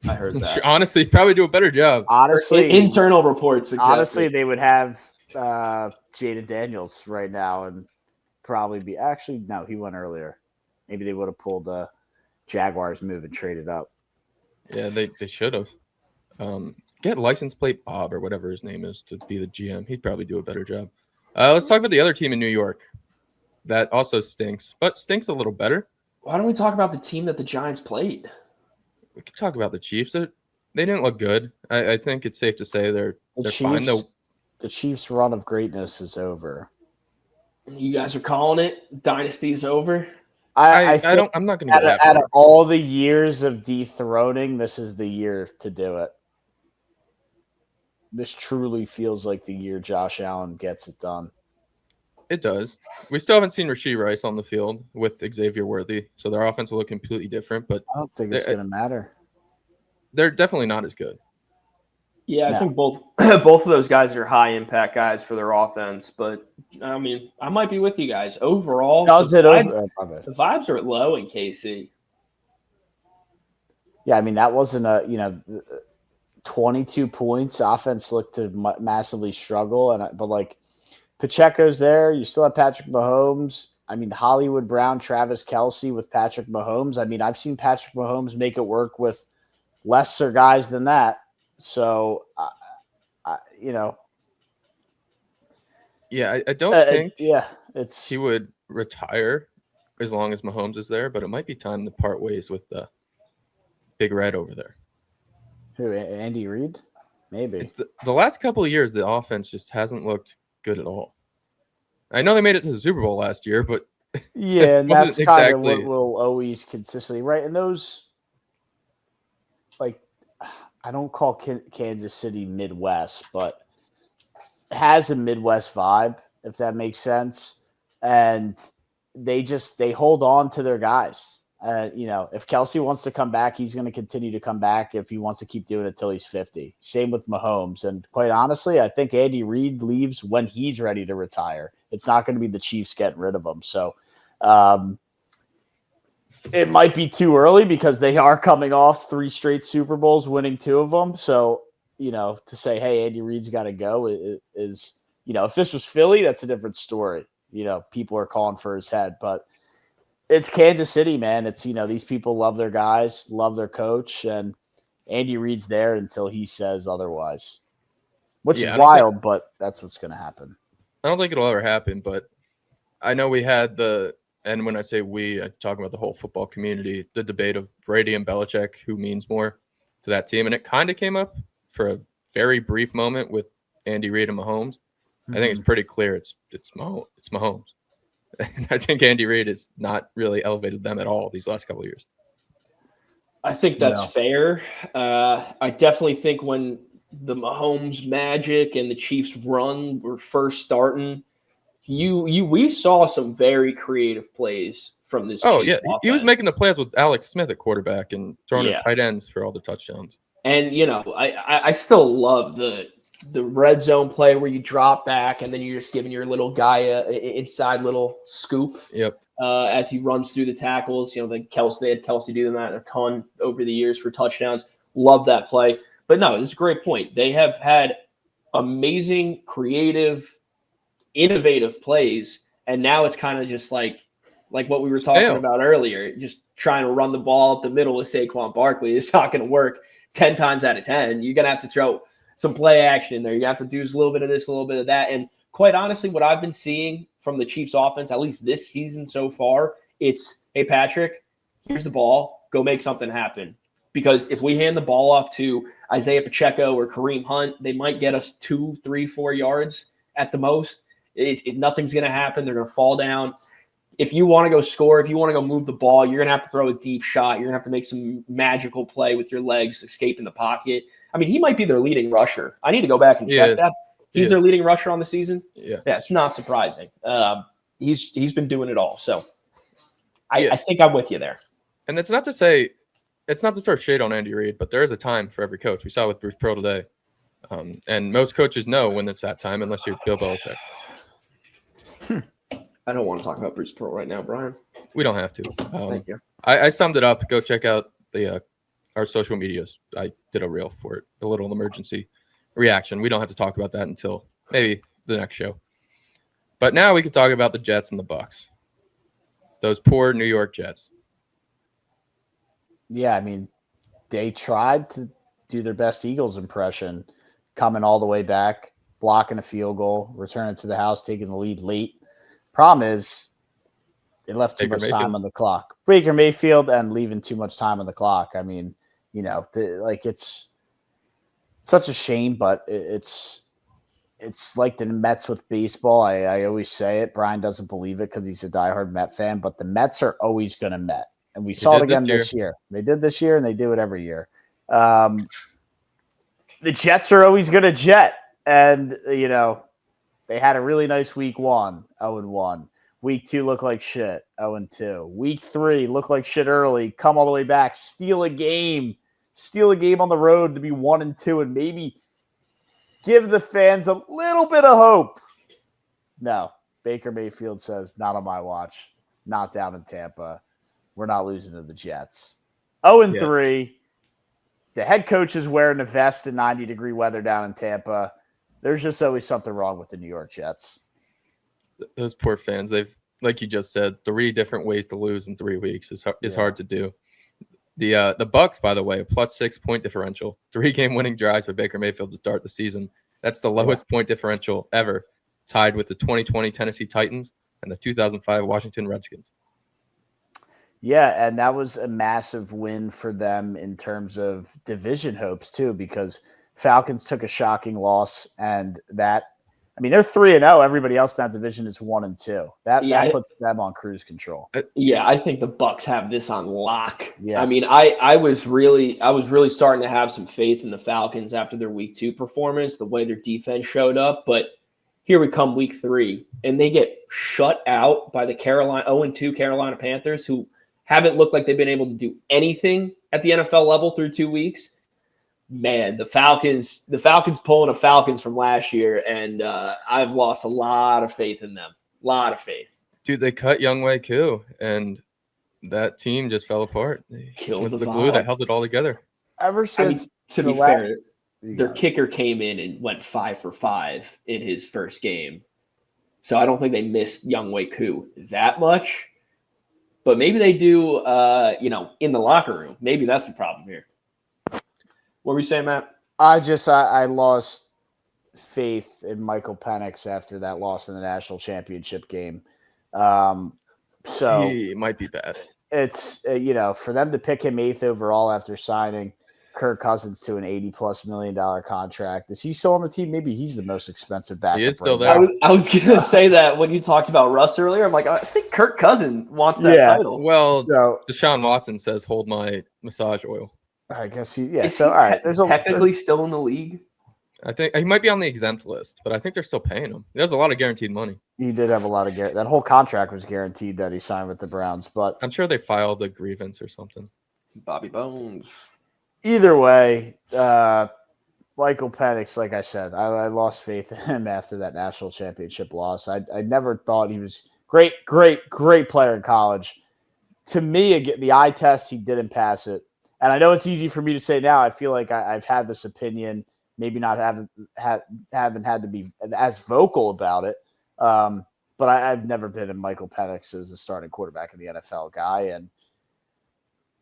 I heard that.
Honestly, probably do a better job.
Honestly,
Internal reports suggest
honestly,
it.
they would have Jaden Daniels right now and probably be. Actually, no, he went earlier. Maybe they would have pulled the Jaguars move and traded up.
Yeah, they should have. Get license plate Bob or whatever his name is to be the GM. He'd probably do a better job. Let's talk about the other team in New York. That also stinks, but stinks a little better.
Why don't we talk about the team that the Giants played?
We could talk about the Chiefs. They didn't look good. I think it's safe to say they're fine though.
The Chiefs' run of greatness is over.
You guys are calling it. Dynasty is over.
I think
I'm not going to go that
out
far.
of all the years of dethroning, this is the year to do it. This truly feels like the year Josh Allen gets it done.
It does. We still haven't seen Rashee Rice on the field with Xavier Worthy, so their offense will look completely different. But
I don't think it's going to matter.
They're definitely not as good.
Yeah, I think both of those guys are high impact guys for their offense. But I mean, I might be with you guys. Overall, the vibes are low in KC.
Yeah, I mean that wasn't 22 points. Offense looked to massively struggle, but like Pacheco's there. You still have Patrick Mahomes. I mean, Hollywood Brown, Travis Kelce with Patrick Mahomes. I mean, I've seen Patrick Mahomes make it work with lesser guys than that. So,
Yeah, I don't think he would retire as long as Mahomes is there, but it might be time to part ways with the Big Red over there.
Who, Andy Reid? Maybe.
The last couple of years, the offense just hasn't looked good at all. I know they made it to the Super Bowl last year, but
yeah, and that's kind of what will always consistently, right? And those, like, I don't call Kansas City Midwest, but it has a Midwest vibe, if that makes sense. And they hold on to their guys. If Kelce wants to come back, he's going to continue to come back if he wants to keep doing it till he's 50. Same with Mahomes. And quite honestly, I think Andy Reid leaves when he's ready to retire. It's not going to be the Chiefs getting rid of him. So it might be too early because they are coming off 3 straight Super Bowls, winning 2 of them. So, to say, hey, Andy Reid's got to go is, if this was Philly, that's a different story. People are calling for his head, but it's Kansas City, man. It's, these people love their guys, love their coach, and Andy Reid's there until he says otherwise, which is wild, but that's what's going to happen.
I don't think it'll ever happen, but I know we had and when I say we, I'm talking about the whole football community, the debate of Brady and Belichick, who means more to that team. And it kind of came up for a very brief moment with Andy Reid and Mahomes. I think it's pretty clear it's Mahomes. And I think Andy Reid has not really elevated them at all these last couple of years.
I think that's fair. I definitely think when the Mahomes magic and the Chiefs run were first starting, we saw some very creative plays from this.
Oh,
Chiefs
yeah.
offense.
He was making the plays with Alex Smith at quarterback and throwing to tight ends for all the touchdowns.
And, I still love the red zone play where you drop back and then you're just giving your little guy a inside little scoop.
Yep.
As he runs through the tackles. They had Kelce doing that a ton over the years for touchdowns. Love that play. But no, it's a great point. They have had amazing, creative, innovative plays, and now it's kind of just like what we were talking about earlier, just trying to run the ball up the middle with Saquon Barkley. It's not going to work 10 times out of 10. You're going to have to throw some play action in there. You have to do a little bit of this, a little bit of that. And quite honestly, what I've been seeing from the Chiefs offense, at least this season so far, it's, hey, Patrick, here's the ball. Go make something happen. Because if we hand the ball off to Isaiah Pacheco or Kareem Hunt, they might get us 2, 3, 4 yards at the most. Nothing's going to happen. They're going to fall down. If you want to go score, if you want to go move the ball, you're going to have to throw a deep shot. You're going to have to make some magical play with your legs, escape in the pocket. I mean, he might be their leading rusher. I need to go back and check that. He's their leading rusher on the season.
Yeah,
it's not surprising. He's been doing it all. So I think I'm with you there.
And it's not to throw shade on Andy Reid, but there is a time for every coach. We saw it with Bruce Pearl today. And most coaches know when it's that time, unless you're Bill Belichick.
I don't want to talk about Bruce Pearl right now, Brian.
We don't have to.
Thank you.
I summed it up. Go check out the our social medias. I did a reel for it, a little emergency reaction. We don't have to talk about that until maybe the next show. But now we could talk about the Jets and the Bucs. Those poor New York Jets.
Yeah, I mean, they tried to do their best Eagles impression, coming all the way back, blocking a field goal, returning to the house, taking the lead late. Problem is, they left too much time on the clock. Baker Mayfield and leaving too much time on the clock. I mean, it's such a shame, but it's like the Mets with baseball. I always say it. Brian doesn't believe it because he's a diehard Met fan, but the Mets are always going to Met. And we saw it again this year. They did this year, and they do it every year. The Jets are always going to Jet. And, they had a really nice week 1, 0-1. Week 2 looked like shit, 0-2. Week 3 looked like shit early, come all the way back, steal a game on the road to be 1-2, and maybe give the fans a little bit of hope. No, Baker Mayfield says, not on my watch, not down in Tampa. We're not losing to the Jets. 0-3. Yeah. The head coach is wearing a vest in 90-degree weather down in Tampa. There's just always something wrong with the New York Jets.
Those poor fans, they've, like you just said, 3 different ways to lose in 3 weeks is hard to do. The Bucs, by the way, a +6 point differential, 3-game winning drives by Baker Mayfield to start the season. That's the lowest point differential ever, tied with the 2020 Tennessee Titans and the 2005 Washington Redskins.
Yeah, and that was a massive win for them in terms of division hopes too, because Falcons took a shocking loss, and they're 3-0. Everybody else in that division is 1-2. That puts them on cruise control.
Yeah, I think the Bucs have this on lock.
Yeah.
I mean, I was really starting to have some faith in the Falcons after their week 2 performance, the way their defense showed up. But here we come week 3, and they get shut out by the 0-2 Carolina Panthers, who haven't looked like they've been able to do anything at the NFL level through 2 weeks. Man, the Falcons pulling a Falcons from last year, and I've lost a lot of faith in them. A lot of faith.
Dude, they cut Younghoe Koo, and that team just fell apart. They killed the glue that held it all together.
Ever since,
to be fair, their kicker came in and went 5 for 5 in his first game. So I don't think they missed Younghoe Koo that much. But maybe they do, in the locker room. Maybe that's the problem here. What were you saying, Matt?
I lost faith in Michael Penix after that loss in the national championship game. So
he might be bad.
It's, for them to pick him 8th overall after signing Kirk Cousins to an $80+ million contract. Is he still on the team? Maybe he's the most expensive backup.
He is still there.
I was going to say that when you talked about Russ earlier. I'm like, I think Kirk Cousins wants that title.
Well, Deshaun Watson says, hold my massage oil.
I guess
Is all right. There's technically still in the league.
I think he might be on the exempt list, but I think they're still paying him. He has a lot of guaranteed money.
He did have a lot of that whole contract was guaranteed that he signed with the Browns, but
I'm sure they filed a grievance or something.
Bobby Bones.
Either way, Michael Penix, like I said, I lost faith in him after that national championship loss. I never thought he was great player in college. To me, the eye test, he didn't pass it. And I know it's easy for me to say now. I feel like I've had this opinion, maybe not haven't had to be as vocal about it. But I've never been in Michael Penix as a starting quarterback in the NFL guy, and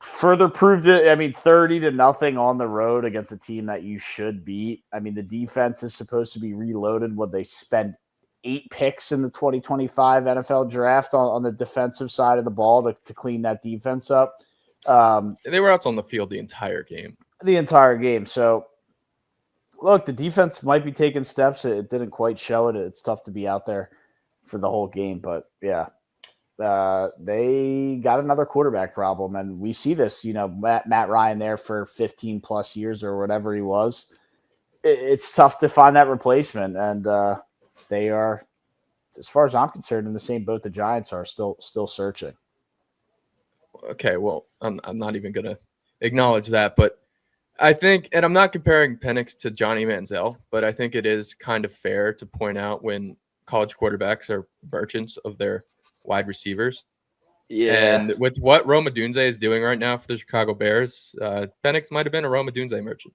further proved it. 30-0 on the road against a team that you should beat. The defense is supposed to be reloaded. Would they spend 8 picks in the 2025 NFL draft on the defensive side of the ball to clean that defense up?
They were out on the field the entire game.
So, look, the defense might be taking steps. It didn't quite show it. It's tough to be out there for the whole game. But, yeah, they got another quarterback problem. And we see this, Matt Ryan there for 15+ years or whatever he was. It's tough to find that replacement. And they are, as far as I'm concerned, in the same boat the Giants are, still searching.
Okay, well, I'm not even going to acknowledge that, but I think, and I'm not comparing Penix to Johnny Manziel, but I think it is kind of fair to point out when college quarterbacks are merchants of their wide receivers,
Yeah.
And with what Rome Odunze is doing right now for the Chicago Bears, Penix might have been a Rome Odunze merchant.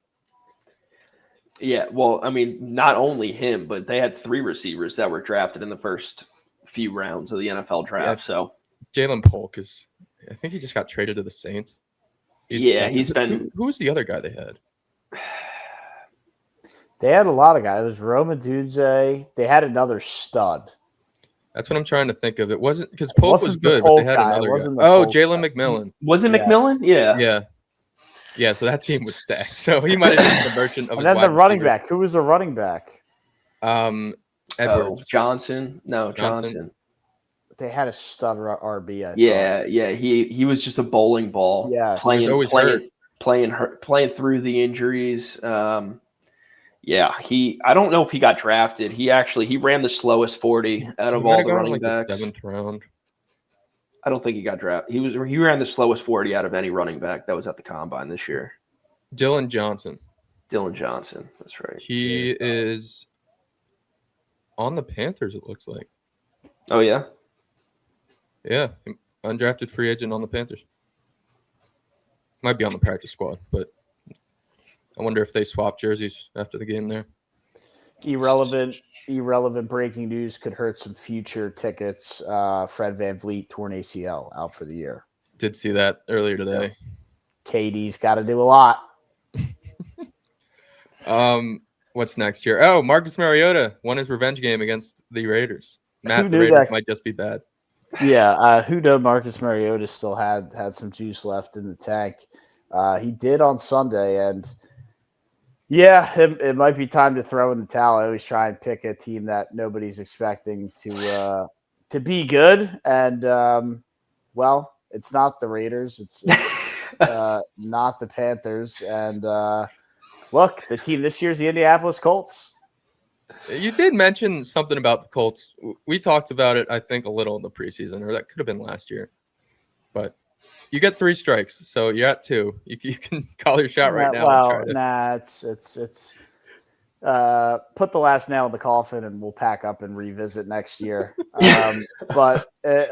Yeah, well, I mean, not only him, but they had 3 receivers that were drafted in the first few rounds of the NFL draft. So
Jalen Polk I think he just got traded to the Saints.
he's been.
Who was the other guy they had?
They had a lot of guys. It was Roma Dudze. They had another stud.
That's what I'm trying to think of. It wasn't because Polk was good, but
Polk
they had
guy.
another
It wasn't
guy.
the
Oh,
Polk
Jalen
guy.
McMillan.
Was it
Yeah.
McMillan? Yeah.
Yeah, so that team was stacked. So he might have been the merchant of
And
his
then the
wide
running
receiver.
back. Who was the running back?
Edwards.
Johnson. No,
Johnson.
Johnson.
They had a stud RB. I thought.
Yeah. He was just a bowling ball.
Yes.
He's always hurt.
playing through the injuries. I don't know if he got drafted. He ran the slowest 40 out of
He might
all
have
the
gone in,
running
like
backs.
the 7th round.
I don't think he got drafted. He ran the slowest 40 out of any running back that was at the combine this year.
Dylan Johnson.
That's right.
He is on the Panthers, it looks like.
Oh yeah.
Yeah, undrafted free agent on the Panthers. Might be on the practice squad, but I wonder if they swap jerseys after the game there.
Irrelevant breaking news could hurt some future tickets. Fred VanVleet torn ACL out for the year.
Did see that earlier today.
KD's got to do a lot.
What's next here? Oh, Marcus Mariota won his revenge game against the Raiders.
Who
The
knew
Raiders
that?
might just be bad.
Yeah, who knew Marcus Mariota still had some juice left in the tank. He did on Sunday, and yeah, it might be time to throw in the towel. I always try and pick a team that nobody's expecting to be good, and well, it's not the Raiders. It's not the Panthers, and look, the team this year is the Indianapolis Colts.
You did mention something about the Colts. We talked about it, I think, a little in the preseason, or that could have been last year. But you get 3 strikes, so you're at 2. You can call your shot right now.
Well, it's put the last nail in the coffin, and we'll pack up and revisit next year. But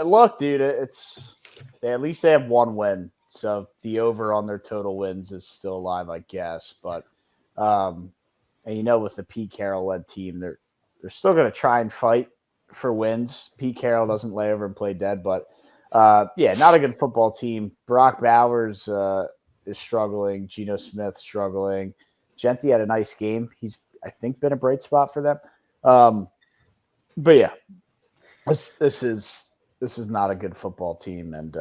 look, dude, at least they have 1 win, so the over on their total wins is still alive, I guess. But and with the Pete Carroll-led team, they're still going to try and fight for wins. Pete Carroll doesn't lay over and play dead, but not a good football team. Brock Bowers is struggling. Geno Smith struggling. Genti had a nice game. He's, I think, been a bright spot for them. But yeah, this is not a good football team, and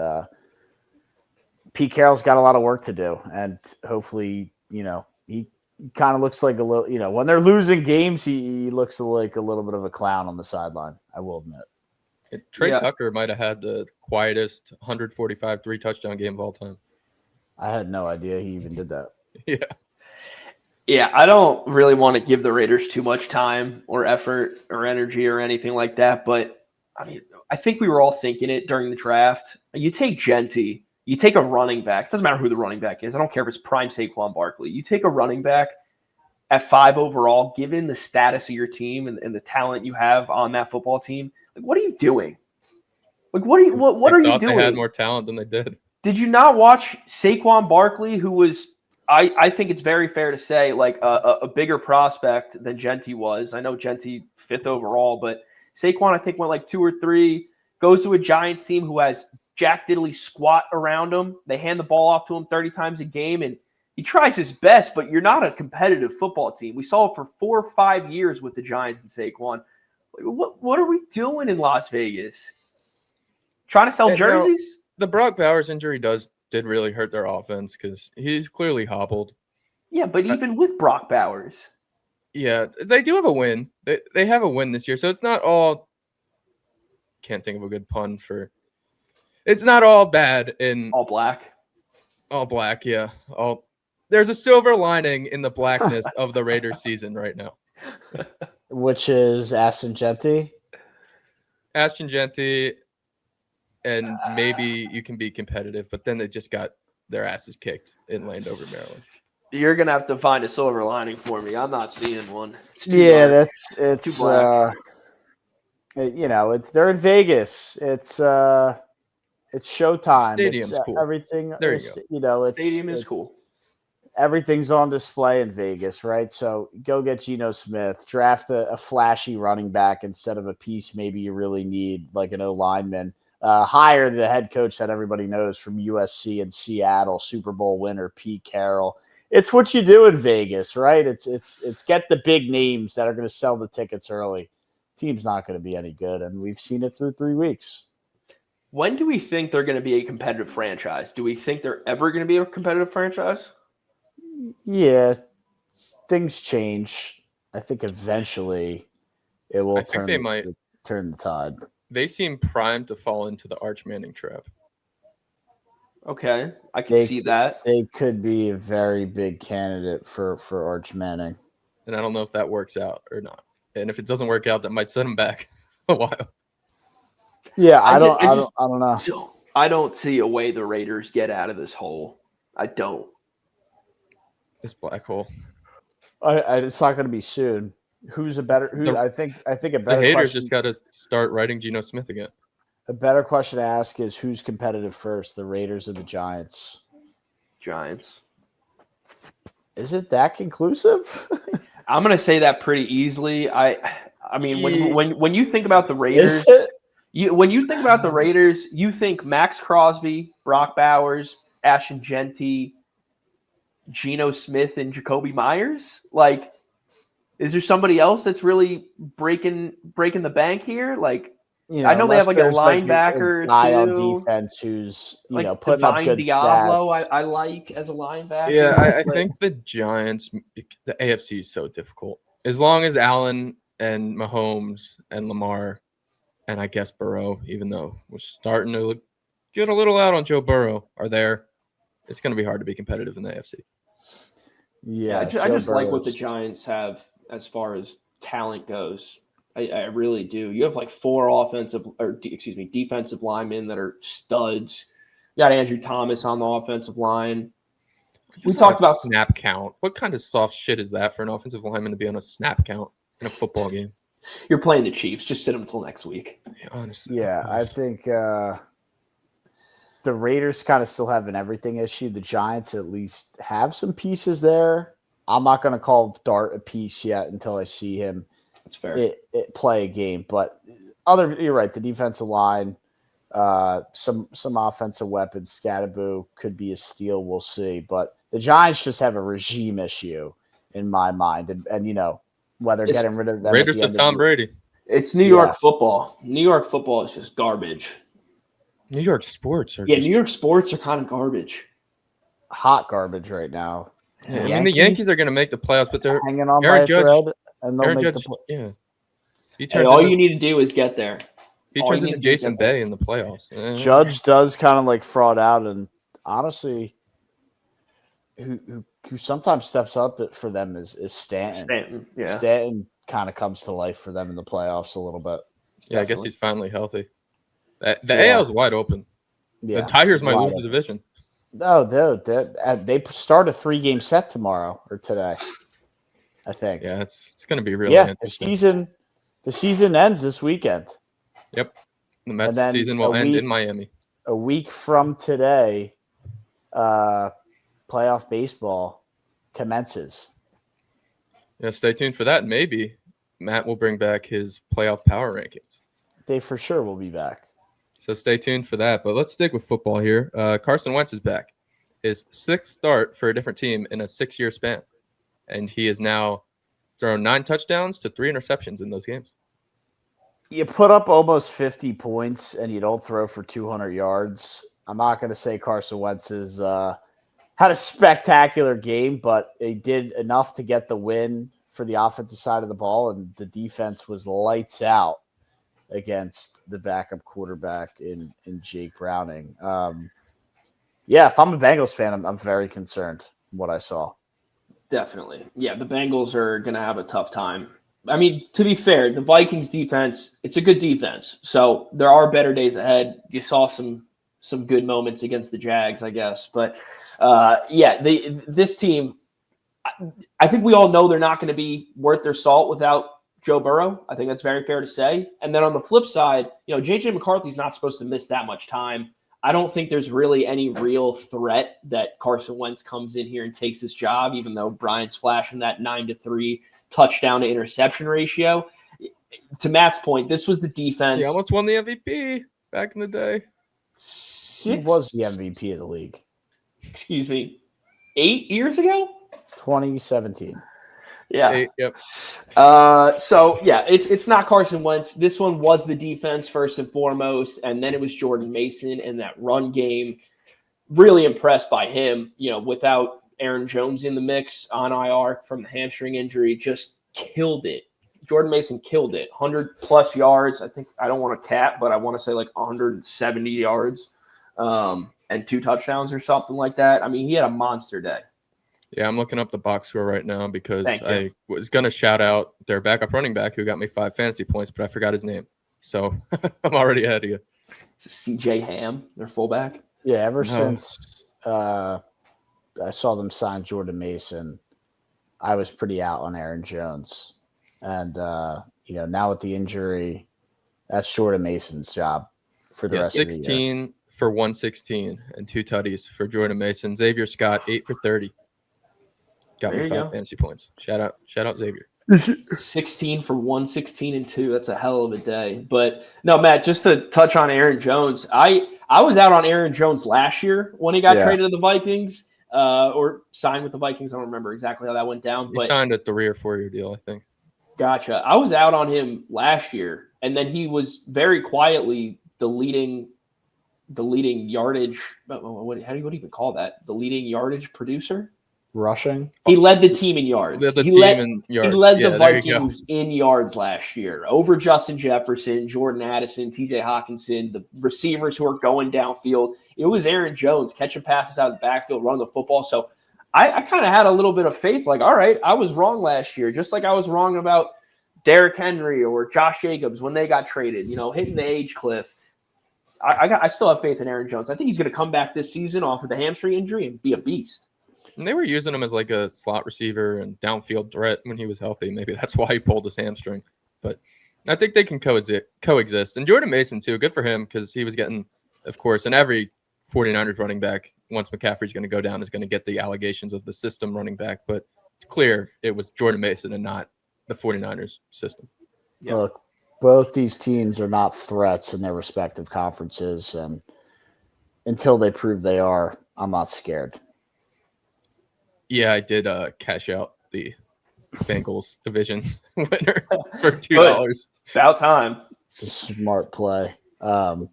Pete Carroll's got a lot of work to do, and hopefully, he kind of looks like a little, when they're losing games, he looks like a little bit of a clown on the sideline, I will admit.
Trey Tucker might have had the quietest 145 3-touchdown game of all time.
I had no idea he even did that.
Yeah.
Yeah, I don't really want to give the Raiders too much time or effort or energy or anything like that, but I mean, I think we were all thinking it during the draft. You take Genti, you take a running back. It doesn't matter who the running back is. I don't care if it's prime Saquon Barkley. You take a running back at 5 overall, given the status of your team and the talent you have on that football team. Like, what are you doing? Like, what are you doing?
They had more talent than they did.
Did you not watch Saquon Barkley, who was, I think it's very fair to say, like a bigger prospect than Genti was. I know Genti 5th overall, but Saquon, I think, went like 2 or 3, goes to a Giants team who has Jack Diddley squat around him. They hand the ball off to him 30 times a game, and he tries his best, but you're not a competitive football team. We saw it for 4 or 5 years with the Giants and Saquon. What are we doing in Las Vegas? Trying to sell jerseys?
The Brock Bowers injury did really hurt their offense because he's clearly hobbled.
Yeah, but even with Brock Bowers.
Yeah, they do have a win. They have a win this year, so it's not all – can't think of a good pun for – it's not all bad in –
All black?
All black, yeah. There's a silver lining in the blackness of the Raiders season right now.
Which is Ashton Genti?
Ashton Genti, and maybe you can be competitive, but then they just got their asses kicked in Landover, Maryland.
You're gonna have to find a silver lining for me. I'm not seeing one.
Yeah, it's
too black.
they're in Vegas. It's It's showtime.
Stadium's
It's
cool.
everything.
There you
is,
go.
You know,
Stadium is cool.
Everything's on display in Vegas, right? So go get Geno Smith, draft a flashy running back instead of a piece maybe you really need, like an O-lineman. Hire the head coach that everybody knows from USC and Seattle, Super Bowl winner Pete Carroll. It's what you do in Vegas, right? It's get the big names that are going to sell the tickets early. Team's not going to be any good, and we've seen it through 3 weeks.
When do we think they're going to be a competitive franchise? Do we think they're ever going to be a competitive franchise?
Yeah, things change. I think eventually it will turn the tide.
They seem primed to fall into the Arch Manning trap.
Okay, I can see that.
They could be a very big candidate for Arch Manning.
And I don't know if that works out or not. And if it doesn't work out, that might set him back a while.
Yeah, I don't know.
So, I don't see a way the Raiders get out of this hole. I don't.
This black hole.
It's not going to be soon. Who's a better? I think a better.
The haters
question,
just got to start writing Geno Smith again.
A better question to ask is who's competitive first, the Raiders or the Giants?
Giants.
Is it that conclusive?
I'm going to say that pretty easily. I mean, when you think about the Raiders, when you think about the Raiders, you think Max Crosby, Brock Bowers, Ashton Genty, Geno Smith, and Jacoby Myers. Like, is there somebody else that's really breaking the bank here? Like, I know they have like a linebacker
a guy
too,
on defense who's
like
putting up good
Diablo.
stats.
I like as a linebacker.
Yeah, I think the Giants, the AFC is so difficult. As long as Allen and Mahomes and Lamar, and I guess Burrow, even though we're starting to get a little out on Joe Burrow, are there, it's going to be hard to be competitive in the AFC.
Yeah, I just like what the Giants have as far as talent goes. I really do. You have like 4 defensive linemen that are studs. You got Andrew Thomas on the offensive line. We talked about
snap count. What kind of soft shit is that for an offensive lineman to be on a snap count in a football game?
You're playing the Chiefs. Just sit them until next week.
Yeah, honestly.
Yeah, I think the Raiders kind of still have an everything issue. The Giants at least have some pieces there. I'm not going to call Dart a piece yet until I see him.
That's fair.
Play a game, but you're right. The defensive line, some offensive weapons, Scatterboo could be a steal. We'll see. But the Giants just have a regime issue in my mind, and whether getting rid of them.
Raiders of Tom Brady.
It's New York football. New York football is just garbage.
New York sports are.
New York sports are kind of garbage.
Hot garbage right now.
Yeah, the Yankees are going to make the playoffs, but they're
hanging on by a thread. And they'll make
all you need to do is get there.
He turns into Jason Bay in the playoffs.
Judge does kind of like fraud out, and honestly, who sometimes steps up for them is Stanton. Stanton kind of comes to life for them in the playoffs a little bit.
Yeah, I guess he's finally healthy. The AL is wide open. Yeah, the Tigers might lose the division.
No, dude, they start a 3-game set tomorrow or today, I think.
Yeah, it's going to be really
interesting. The season ends this weekend.
Yep. The Mets season will end in Miami.
A week from today, playoff baseball commences.
Yeah, stay tuned for that. Maybe Matt will bring back his playoff power rankings.
They for sure will be back.
So stay tuned for that. But let's stick with football here. Carson Wentz is back. His 6th start for a different team in a 6-year span. And he has now thrown 9 touchdowns to 3 interceptions in those games.
You put up almost 50 points and you don't throw for 200 yards. I'm not going to say Carson Wentz has had a spectacular game, but he did enough to get the win for the offensive side of the ball, and the defense was lights out against the backup quarterback in Jake Browning. If I'm a Bengals fan, I'm very concerned what I saw.
Definitely. Yeah, the Bengals are going to have a tough time. I mean, to be fair, the Vikings defense, it's a good defense. So there are better days ahead. You saw some good moments against the Jags, I guess. But, this team, I think we all know they're not going to be worth their salt without Joe Burrow. I think that's very fair to say. And then on the flip side, JJ McCarthy's not supposed to miss that much time. I don't think there's really any real threat that Carson Wentz comes in here and takes his job, even though Brian's flashing that 9-3 touchdown to interception ratio. To Matt's point, this was the defense.
He almost won the MVP back in the day.
He was the MVP of the league.
Excuse me, 8 years ago?
2017.
Yeah.
Yep.
So yeah, it's not Carson Wentz. This one was the defense first and foremost, and then it was Jordan Mason and that run game. Really impressed by him. Without Aaron Jones in the mix on IR from the hamstring injury, just killed it. Jordan Mason killed it. 100+ yards. I think I don't want to cap, but I want to say like 170 yards, and 2 touchdowns or something like that. I mean, he had a monster day.
Yeah, I'm looking up the box score right now because
Thank you.
I was going to shout out their backup running back who got me 5 fantasy points, but I forgot his name. So I'm already ahead of you.
CJ Ham, their fullback.
Yeah, ever since I saw them sign Jordan Mason, I was pretty out on Aaron Jones. And, now with the injury, that's Jordan Mason's job for the rest of the year.
16 for 116 and 2 tutties for Jordan Mason. Xavier Scott, 8 for 30. Got me 5 fantasy points. Shout out Xavier.
16 for 116 and 2. That's a hell of a day. But no, Matt, just to touch on Aaron Jones, I was out on Aaron Jones last year when he got traded to the Vikings or signed with the Vikings. I don't remember exactly how that went down.
He signed a 3 or 4 year deal, I think.
Gotcha. I was out on him last year, and then he was very quietly the leading yardage. What do you even call that? The leading yardage producer.
Rushing.
He led the team in yards.
He led
the Vikings in yards last year over Justin Jefferson, Jordan Addison, TJ Hawkinson, the receivers who are going downfield. It was Aaron Jones catching passes out of the backfield, running the football. So I kind of had a little bit of faith, like, all right, I was wrong last year, just like I was wrong about Derrick Henry or Josh Jacobs when they got traded, hitting the age cliff. I still have faith in Aaron Jones. I think he's going to come back this season off of the hamstring injury and be a beast.
And they were using him as like a slot receiver and downfield threat when he was healthy. Maybe that's why he pulled his hamstring. But I think they can coexist. And Jordan Mason, too, good for him because he was getting, of course, and every 49ers running back, once McCaffrey's going to go down, is going to get the allegations of the system running back. But it's clear it was Jordan Mason and not the 49ers system.
Yep. Look, both these teams are not threats in their respective conferences. And until they prove they are, I'm not scared.
Yeah, I did cash out the Bengals division winner for $2.
About time.
It's a smart play. But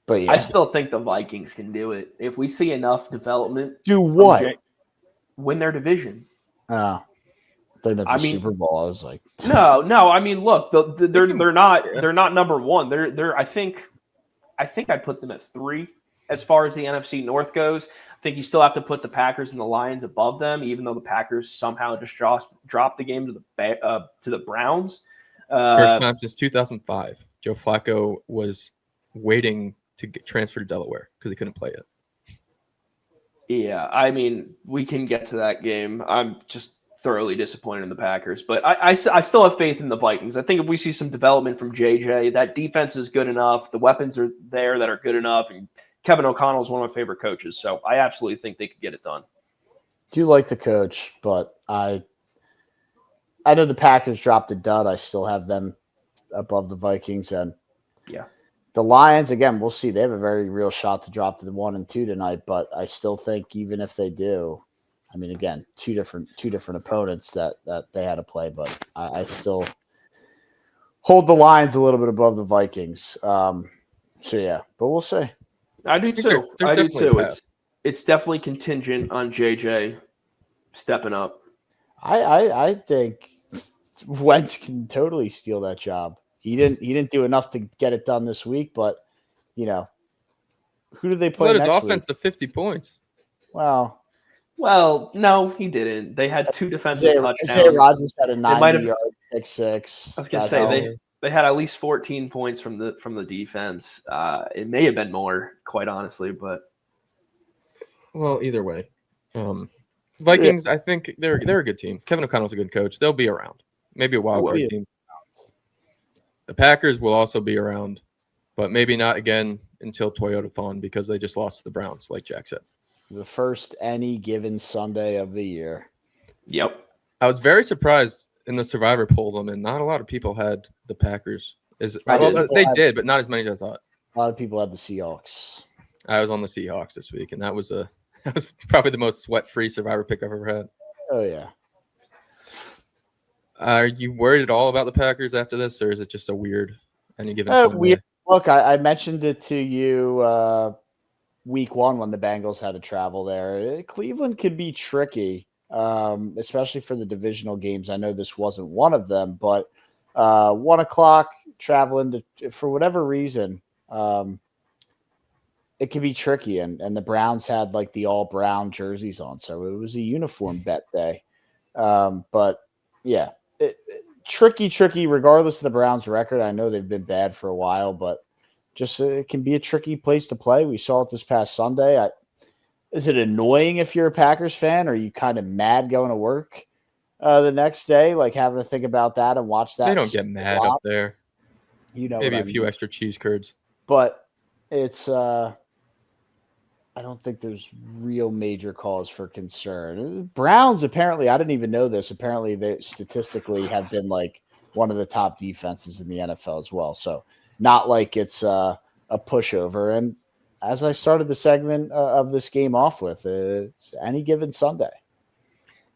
yeah.
I still think the Vikings can do it. If we see enough development.
Do what?
Win their division.
They're not the Super Bowl. I was like,
no. I mean, look, they're not number one. They're I think I put them at 3 as far as the NFC North goes. I think you still have to put the Packers and the Lions above them, even though the Packers somehow just dropped the game to the Browns.
First time since 2005, Joe Flacco was waiting to get transferred to Delaware because he couldn't play it.
Yeah, I mean, we can get to that game. I'm just thoroughly disappointed in the Packers, but I still have faith in the Vikings. I think if we see some development from JJ, that defense is good enough. The weapons are there that are good enough, and Kevin O'Connell is one of my favorite coaches, so I absolutely think they could get it done.
Do like the coach, but I know the Packers dropped a dud. I still have them above the Vikings, and the Lions, again, we'll see. They have a very real shot to drop to the 1 and 2 tonight, but I still think even if they do, I mean, again, two different opponents that they had to play, but I still hold the Lions a little bit above the Vikings. So yeah, but we'll see.
I do too. I do too. It's definitely contingent on JJ stepping up.
I think Wentz can totally steal that job. He didn't do enough to get it done this week, but who do they play next week?
His offense to 50 points.
Well,
no, he didn't. They had 2 defensive touchdowns.
Isaiah Rodgers had a 90-yard pick six.
I was gonna say they had at least 14 points from the defense. It may have been more, quite honestly, but
either way, Vikings. I think they're a good team. Kevin O'Connell's a good coach. They'll be around. Maybe a wild card team. The Packers will also be around, but maybe not again until Toyotathon because they just lost to the Browns, like Jack said.
The first any given Sunday of the year.
Yep.
I was very surprised in the Survivor poll. Not a lot of people had the Packers. They did, but not as many as I thought.
A lot of people had the Seahawks.
I was on the Seahawks this week, and that was probably the most sweat-free Survivor pick I've ever had.
Oh, yeah.
Are you worried at all about the Packers after this, or is it just a weird any given Sunday?
Look, I mentioned it to you week one when the Bengals had to travel there. Cleveland could be tricky, especially for the divisional games. I know this wasn't one of them, but 1 o'clock traveling for whatever reason, it could be tricky. And the Browns had like the all brown jerseys on, so it was a uniform bet day. But yeah, tricky, regardless of the Browns record. I know they've been bad for a while, but just it can be a tricky place to play. We saw it this past Sunday. Is it annoying if you're a Packers fan? Or are you kind of mad going to work the next day, like having to think about that and watch that?
They don't get mad up there. Maybe a few extra cheese curds.
But it's I don't think there's real major cause for concern. Browns, apparently, I didn't even know this. Apparently, they statistically have been like one of the top defenses in the NFL as well. So not like it's a pushover. And as I started the segment of this game off with, it's any given Sunday.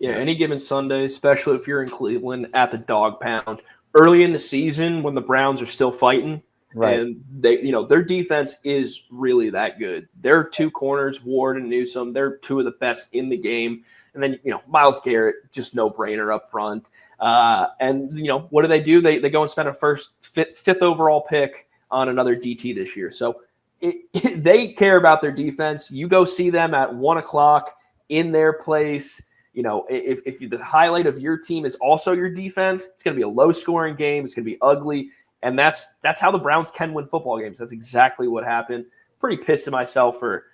Yeah, any given Sunday, especially if you're in Cleveland at the dog pound. Early in the season when the Browns are still fighting,
right?
And they, their defense is really that good. Their two corners, Ward and Newsome, they're two of the best in the game. And then, Myles Garrett, just no brainer up front. And what do? They go and spend a fifth overall pick on another DT this year. So they care about their defense. You go see them at 1 o'clock in their place. If the highlight of your team is also your defense, it's going to be a low-scoring game. It's going to be ugly, and that's how the Browns can win football games. That's exactly what happened. Pretty pissed at myself for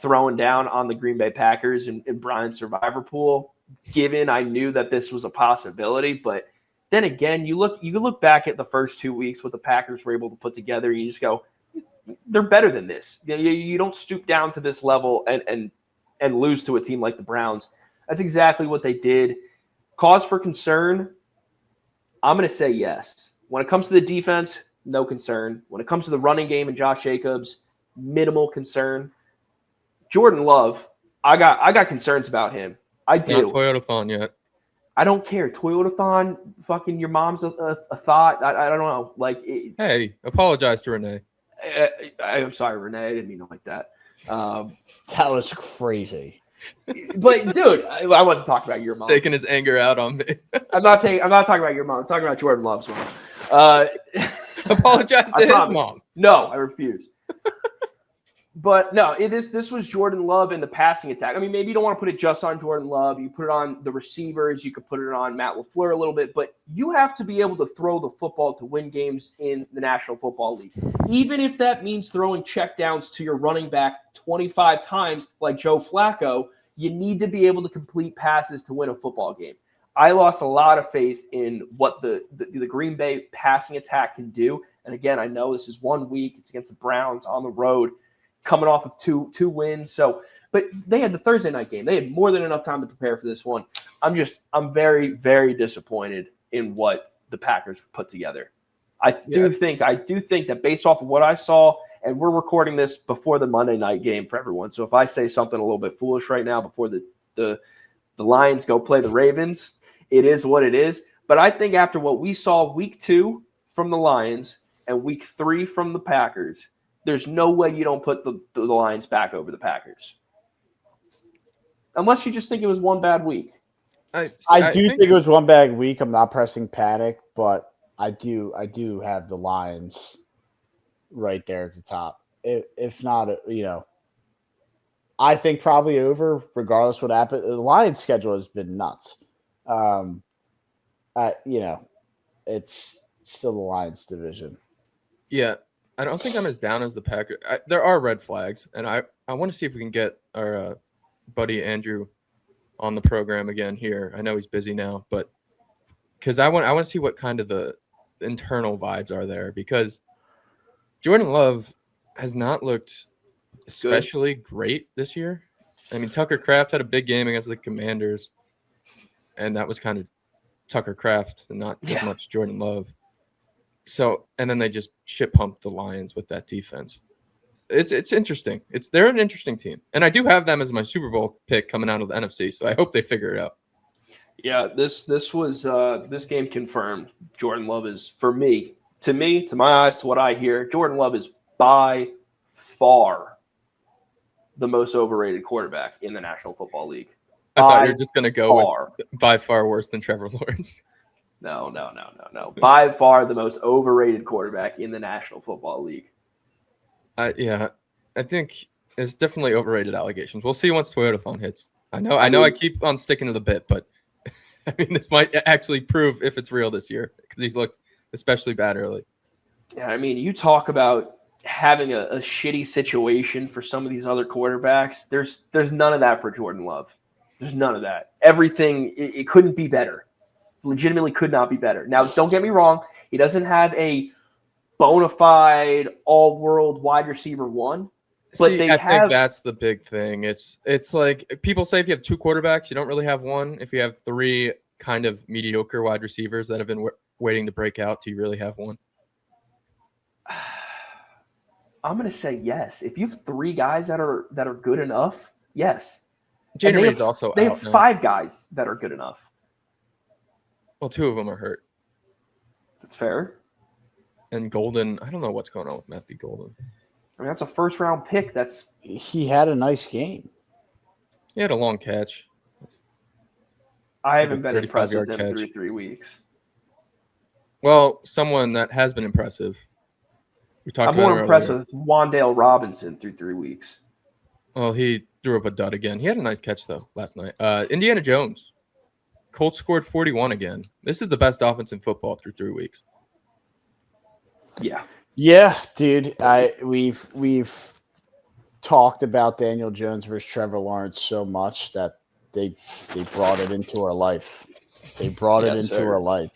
throwing down on the Green Bay Packers in Brian's Survivor pool, given I knew that this was a possibility. But then again, you look back at the first 2 weeks, what the Packers were able to put together, and you just go, they're better than this. You don't stoop down to this level and lose to a team like the Browns. That's exactly what they did. Cause for concern? I'm going to say yes. When it comes to the defense, no concern. When it comes to the running game and Josh Jacobs, minimal concern. Jordan Love, I got concerns about him. I do.
Not Toyotathon yet.
I don't care. Toyotathon, fucking your mom's a thought. I don't know.
Hey, apologize to Renee.
I'm sorry, Renee. I didn't mean it like that.
That was crazy.
But dude, I wasn't talking about your mom.
Taking his anger out on me.
I'm not talking about your mom. I'm talking about Jordan Love's mom.
Apologize to his mom.
No, I refuse. But no, this was Jordan Love in the passing attack. I mean, maybe you don't want to put it just on Jordan Love. You put it on the receivers. You could put it on Matt LaFleur a little bit. But you have to be able to throw the football to win games in the National Football League. Even if that means throwing checkdowns to your running back 25 times like Joe Flacco, you need to be able to complete passes to win a football game. I lost a lot of faith in what the Green Bay passing attack can do. And again, I know this is 1 week. It's against the Browns on the road, coming off of two wins. So, but they had the Thursday night game. They had more than enough time to prepare for this one. I'm very, very disappointed in what the Packers put together. I do think that based off of what I saw, and we're recording this before the Monday night game for everyone. So if I say something a little bit foolish right now before the Lions go play the Ravens, it is what it is. But I think after what we saw week 2 from the Lions and week 3 from the Packers, there's no way you don't put the Lions back over the Packers. Unless you just think it was one bad week.
I think it was one bad week. I'm not pressing panic, but I do have the Lions right there at the top. If not, I think probably over, regardless what happened. The Lions' schedule has been nuts. It's still the Lions division.
Yeah, I don't think I'm as down as the Packers. There are red flags, and I want to see if we can get our buddy Andrew on the program again here. I know he's busy now, but because I want to see what kind of the internal vibes are there, because Jordan Love has not looked especially great this year. I mean, Tucker Kraft had a big game against the Commanders, and that was kind of Tucker Kraft and not as much Jordan Love. So, and then they just shit pumped the Lions with that defense. It's interesting. They're an interesting team, and I do have them as my Super Bowl pick coming out of the NFC. So I hope they figure it out.
Yeah, this game confirmed Jordan Love is, to my eyes, to what I hear, Jordan Love is by far the most overrated quarterback in the National Football League.
I thought you were just going to go with by far worse than Trevor Lawrence.
No. By far the most overrated quarterback in the National Football League.
I think it's definitely overrated allegations. We'll see once Toyotathon hits. I know I keep on sticking to the bit, but I mean, this might actually prove if it's real this year because he's looked especially bad early.
Yeah, I mean, you talk about having a shitty situation for some of these other quarterbacks. There's none of that for Jordan Love. There's none of that. Everything, it couldn't be better. Legitimately could not be better. Now, don't get me wrong. He doesn't have a bona fide all-world wide receiver one. But I think
that's the big thing. It's like people say if you have two quarterbacks, you don't really have one. If you have three kind of mediocre wide receivers that have been waiting to break out, do you really have one?
I'm going to say yes. If you have three guys that are good enough, yes.
Jaden Reed's also
they have five guys that are good enough.
Well, two of them are hurt.
That's fair.
And Golden, I don't know what's going on with Matthew Golden.
I mean, that's a first-round pick.
He had a nice game.
He had a long catch.
I haven't been impressed with him through 3 weeks.
Well, someone that has been impressive.
I'm more impressed with Wan'Dale Robinson through 3 weeks.
Well, he threw up a dud again. He had a nice catch, though, last night. Indiana Jones. Colts scored 41 again. This is the best offense in football through 3 weeks.
Yeah.
Yeah, dude. We've talked about Daniel Jones versus Trevor Lawrence so much that they brought it into our life. They brought it into our life.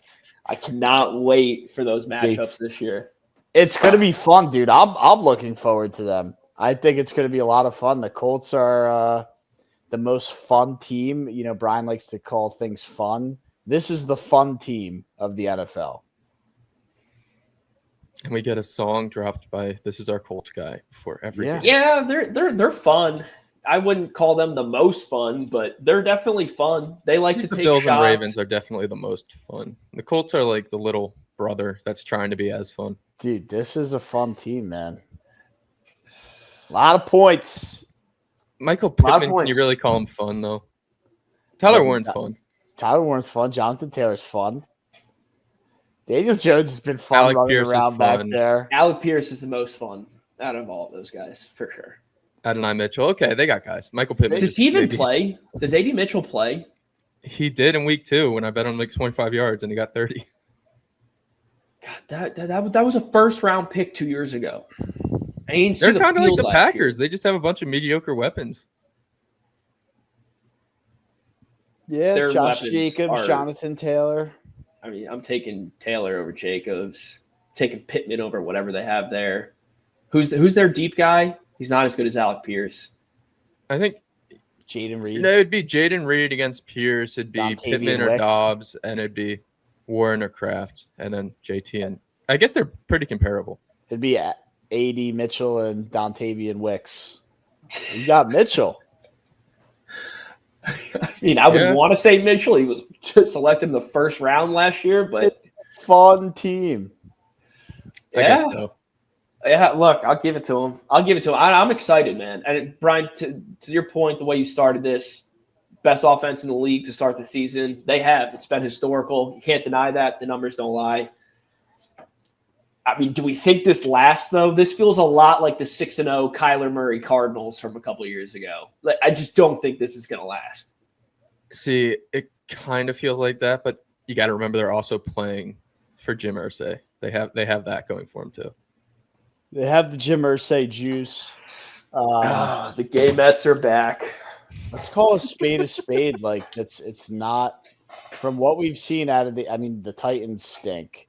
I cannot wait for those matchups this year.
It's going to be fun, dude. I'm looking forward to them. I think it's going to be a lot of fun. The Colts are the most fun team. You know, Brian likes to call things fun. This is the fun team of the NFL.
And we get a song dropped by This Is Our Colts guy before every game.
Yeah, they're fun. I wouldn't call them the most fun, but they're definitely fun. They like to take
Bills
shots.
and Ravens are definitely the most fun. The Colts are like the little brother that's trying to be as fun.
Dude, this is a fun team, man. A lot of points.
Michael Pittman, can you really call him fun, though? Tyler Warren's fun.
Tyler Warren's fun. Jonathan Taylor's fun. Daniel Jones has been fun
Alec
running
Pierce
around back there.
Alec Pierce is the most fun out of all of those guys, for sure.
Adonai Mitchell. Okay, they got guys. Michael Pittman.
Does he even play? Does A.D. Mitchell play?
He did in week 2 when I bet him like 25 yards and he got 30.
God, that was a first-round pick 2 years ago.
They're kind of like the Packers. They just have a bunch of mediocre weapons.
Yeah,
Their
Josh
weapons
Jacobs, Jonathan Taylor.
I mean, I'm taking Taylor over Jacobs, taking Pittman over whatever they have there. Who's their deep guy? He's not as good as Alec Pierce.
I think
Jaden Reed.
It'd be Jaden Reed against Pierce. It'd be Pittman or Dobbs, and it'd be Warren or Kraft, and then JT. And I guess they're pretty comparable.
It'd be A.D. Mitchell and Dontavian Wicks. You got Mitchell.
I mean, I would want to say Mitchell. He was just selected in the first round last year, but
fun team.
I guess so.
Yeah, look, I'll give it to him. I'm excited, man. And Brian, to your point, the way you started this, best offense in the league to start the season. They have. It's been historical. You can't deny that. The numbers don't lie. I mean, do we think this lasts, though? This feels a lot like the 6-0 Kyler Murray Cardinals from a couple of years ago. I just don't think this is going to last.
See, it kind of feels like that, but you got to remember they're also playing for Jim Irsay. They have that going for them, too.
They have the Jim Irsay juice.
The gay Mets are back.
Let's call a spade. Like it's not from what we've seen out of the Titans stink.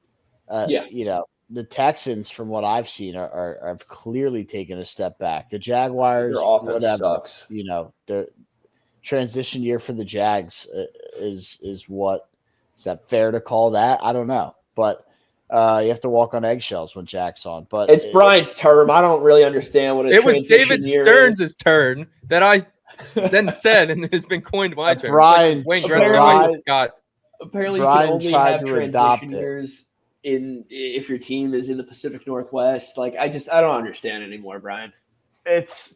You know, the Texans, from what I've seen, have clearly taken a step back. The Jaguars,
Their offense
whatever,
sucks.
their transition year for the Jags is what is that fair to call that? I don't know, but you have to walk on eggshells when Jack's on. But
It's Brian's term. I don't really understand what
It was
transition
David
year
Stearns'
is.
turn that I then said, and has been coined my term.
Brian-
It's like Wayne
Brian-
Gretzky, Michael Scott.
Apparently,
Brian
you can only
tried
have
to adopt
transition
it.
years if your team is in the Pacific Northwest. Like, I don't understand anymore, Brian.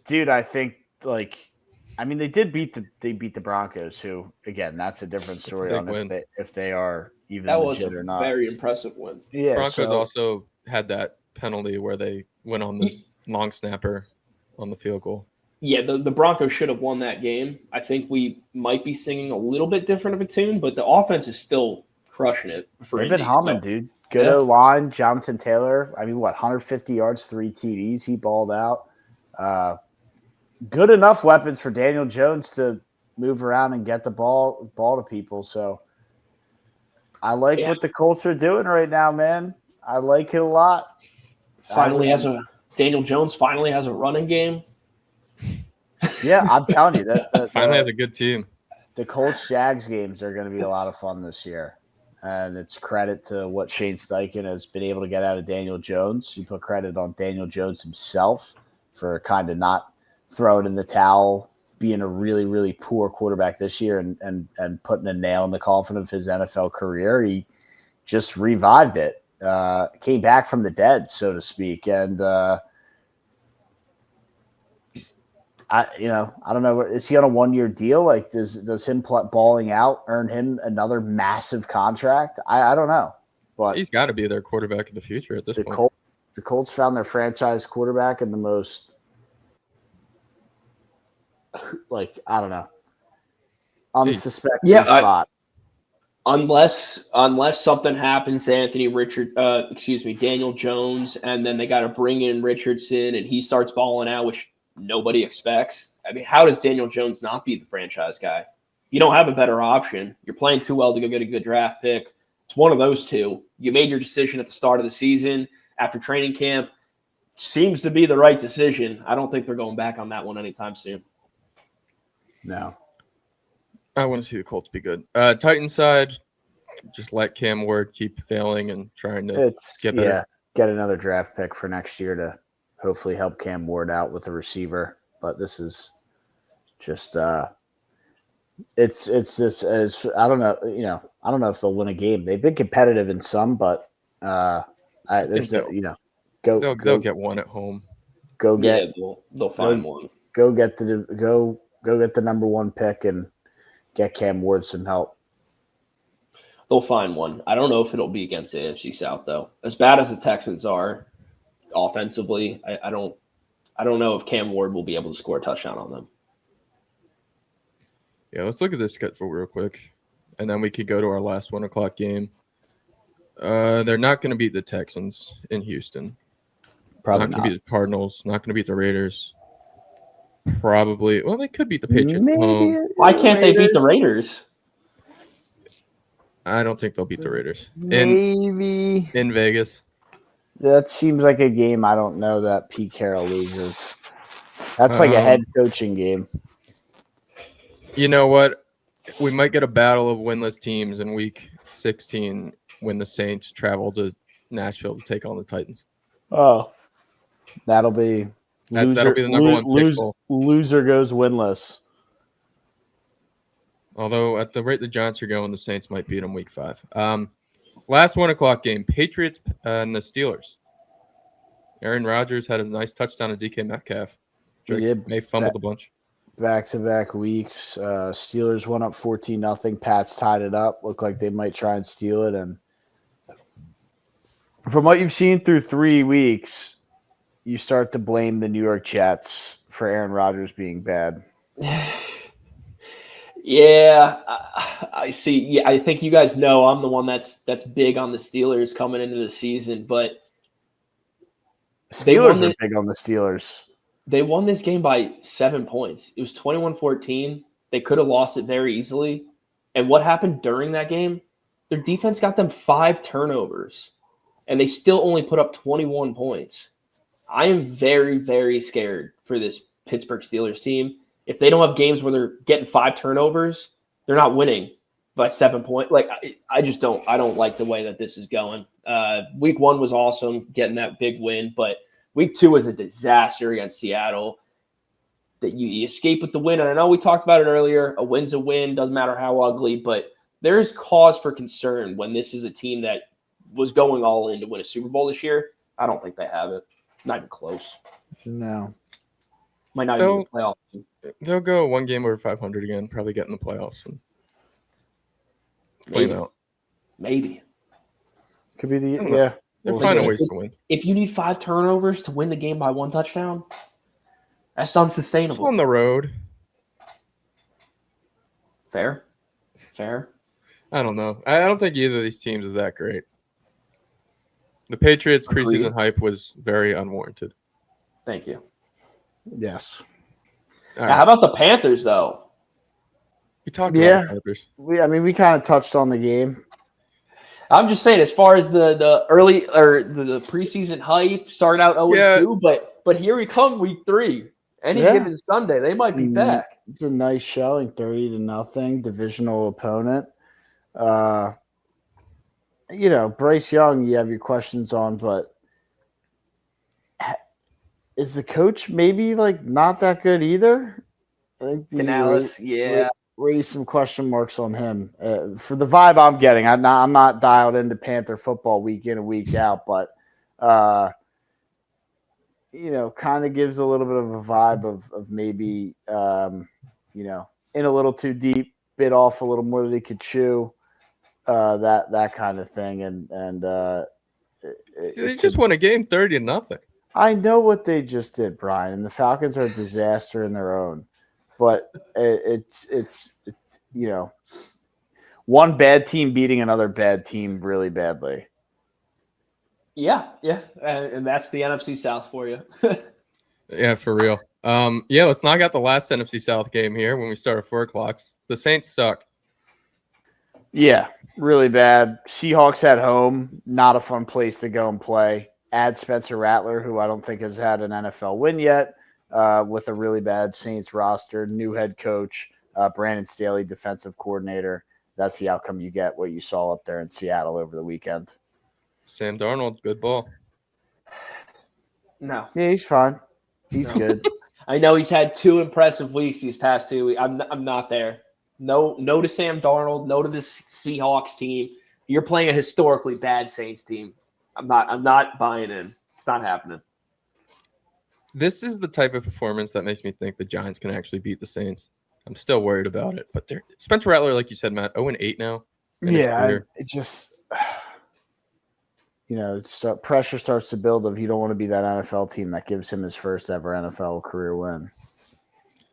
Dude, I think they did beat the Broncos, who again, that's a different story
big
on
win.
if they are even
That was
legit
a
or not.
very impressive win.
Yeah,
Broncos
so,
also had that penalty where they went on the long snapper on the field goal.
Yeah, the Broncos should have won that game. I think we might be singing a little bit different of a tune, but the offense is still crushing it.
they've been humming, dude. Good
Yeah.
O-line, Jonathan Taylor. 150 yards, 3 TDs. He balled out. Good enough weapons for Daniel Jones to move around and get the ball to people. So I like what the Colts are doing right now, man. I like it a lot.
Daniel Jones finally has a running game.
Yeah, I'm telling you that
Finally has a good team.
the Colts Jags games are going to be a lot of fun this year. And it's credit to what Shane Steichen has been able to get out of Daniel Jones. You put credit on Daniel Jones himself for kind of not throwing in the towel, being a really, really poor quarterback this year and putting a nail in the coffin of his NFL career. He just revived it, came back from the dead, so to speak. And, I don't know. Is he on a 1-year deal? Like, does him balling out earn him another massive contract? I don't know, but
He's got to be their quarterback of the future at this point.
The Colts found their franchise quarterback in the most, I don't know, unsuspecting spot.
Unless something happens to Daniel Jones, and then they got to bring in Richardson, and he starts balling out, which nobody expects. I mean, how does Daniel Jones not be the franchise guy? You don't have a better option. You're playing too well to go get a good draft pick. It's one of those two. You made your decision at the start of the season after training camp. Seems to be the right decision. I don't think they're going back on that one anytime soon.
No.
I want to see the Colts be good. Titans side, just let Cam Ward keep failing and trying to get better.
Yeah, get another draft pick for next year to hopefully help Cam Ward out with a receiver. But this is just it's just as I don't know, I don't know if they'll win a game. They've been competitive in some, but there's no,
they'll get one at home.
They'll find one.
Go get the number 1 pick and get Cam Ward some help.
They'll find one. I don't know if it'll be against the AFC South though. As bad as the Texans are offensively, I don't know if Cam Ward will be able to score a touchdown on them.
Yeah, let's look at this schedule real quick, and then we could go to our last 1 o'clock game. They're not going to beat the Texans in Houston.
Probably
not going to beat the Cardinals. Not going to beat the Raiders. Probably. Well, they could beat the Patriots at home.
Why can't they beat the Raiders?
I don't think they'll beat the Raiders.
Maybe
in Vegas.
That seems like a game I don't know that Pete Carroll loses. That's like a head coaching game.
You know what? We might get a battle of winless teams in Week 16 when the Saints travel to Nashville to take on the Titans.
Oh, that'll be
that'll be the number 1 pick.
Loser goes winless.
Although at the rate the Giants are going, the Saints might beat them Week 5. Last 1 o'clock game, Patriots and the Steelers. Aaron Rodgers had a nice touchdown to DK Metcalf. May fumbled a bunch.
Back-to-back weeks. Steelers went up 14-0. Pats tied it up. Looked like they might try and steal it. And from what you've seen through 3 weeks, you start to blame the New York Jets for Aaron Rodgers being bad.
Yeah, I see. Yeah, I think you guys know I'm the one that's big on the Steelers coming into the season, but
Steelers are big on the Steelers.
They won this game by 7 points. It was 21-14. They could have lost it very easily. And what happened during that game? Their defense got them 5 turnovers. and they still only put up 21 points. I am very, very scared for this Pittsburgh Steelers team. If they don't have games where they're getting 5 turnovers, they're not winning by 7 points. Like, I just don't. I don't like the way that this is going. Week 1 was awesome, getting that big win, but week 2 was a disaster against Seattle. That you escape with the win, and I know we talked about it earlier. A win's a win, doesn't matter how ugly, but there is cause for concern when this is a team that was going all in to win a Super Bowl this year. I don't think they have it. Not even close.
No.
Might not even be a playoff team.
They'll go 1 game over 500 again, probably get in the playoffs and flame out.
Maybe.
Could be the
They're
We'll
finding
see.
ways to win.
If you need 5 turnovers to win the game by 1 touchdown, that's
It's
unsustainable.
on the road.
Fair.
I don't know. I don't think either of these teams is that great. The Patriots'
Agreed.
preseason hype was very unwarranted.
Thank you.
Yes.
All
Now,
right.
how about the Panthers, though?
We talked
Yeah.
about the Panthers.
We kind of touched on the game.
I'm just saying, as far as the early or the preseason hype, started out 0-2, but here we come, week 3. Any
Yeah.
given Sunday, they might be back.
It's a nice showing, 30-0, divisional opponent. Bryce Young, you have your questions on, but is the coach maybe like not that good either? I think
Canales, yeah.
raise some question marks on him for the vibe I'm getting. I'm not dialed into Panther football week in and week out, but kind of gives a little bit of a vibe of maybe in a little too deep, bit off a little more than he could chew, that kind of thing, and
They just won a game 30-0.
I know what they just did, Brian, and the Falcons are a disaster in their own. But it's one bad team beating another bad team really badly.
Yeah. And that's the NFC South for you.
Yeah, for real. Let's knock out the last NFC South game here when we start at 4 o'clock. The Saints suck.
Yeah, really bad. Seahawks at home, not a fun place to go and play. Add Spencer Rattler, who I don't think has had an NFL win yet, with a really bad Saints roster, new head coach, Brandon Staley, defensive coordinator. That's the outcome you get, what you saw up there in Seattle over the weekend.
Sam Darnold, good ball.
No.
Yeah, he's fine. He's good.
I know he's had 2 impressive weeks these past 2 weeks. I'm not there. No to Sam Darnold. No to this Seahawks team. You're playing a historically bad Saints team. I'm not buying in. It's not happening.
This is the type of performance that makes me think the Giants can actually beat the Saints. I'm still worried about it, but Spencer Rattler, like you said, Matt, 0-8 now.
Yeah, it just pressure starts to build if you don't want to be that NFL team that gives him his first ever NFL career win.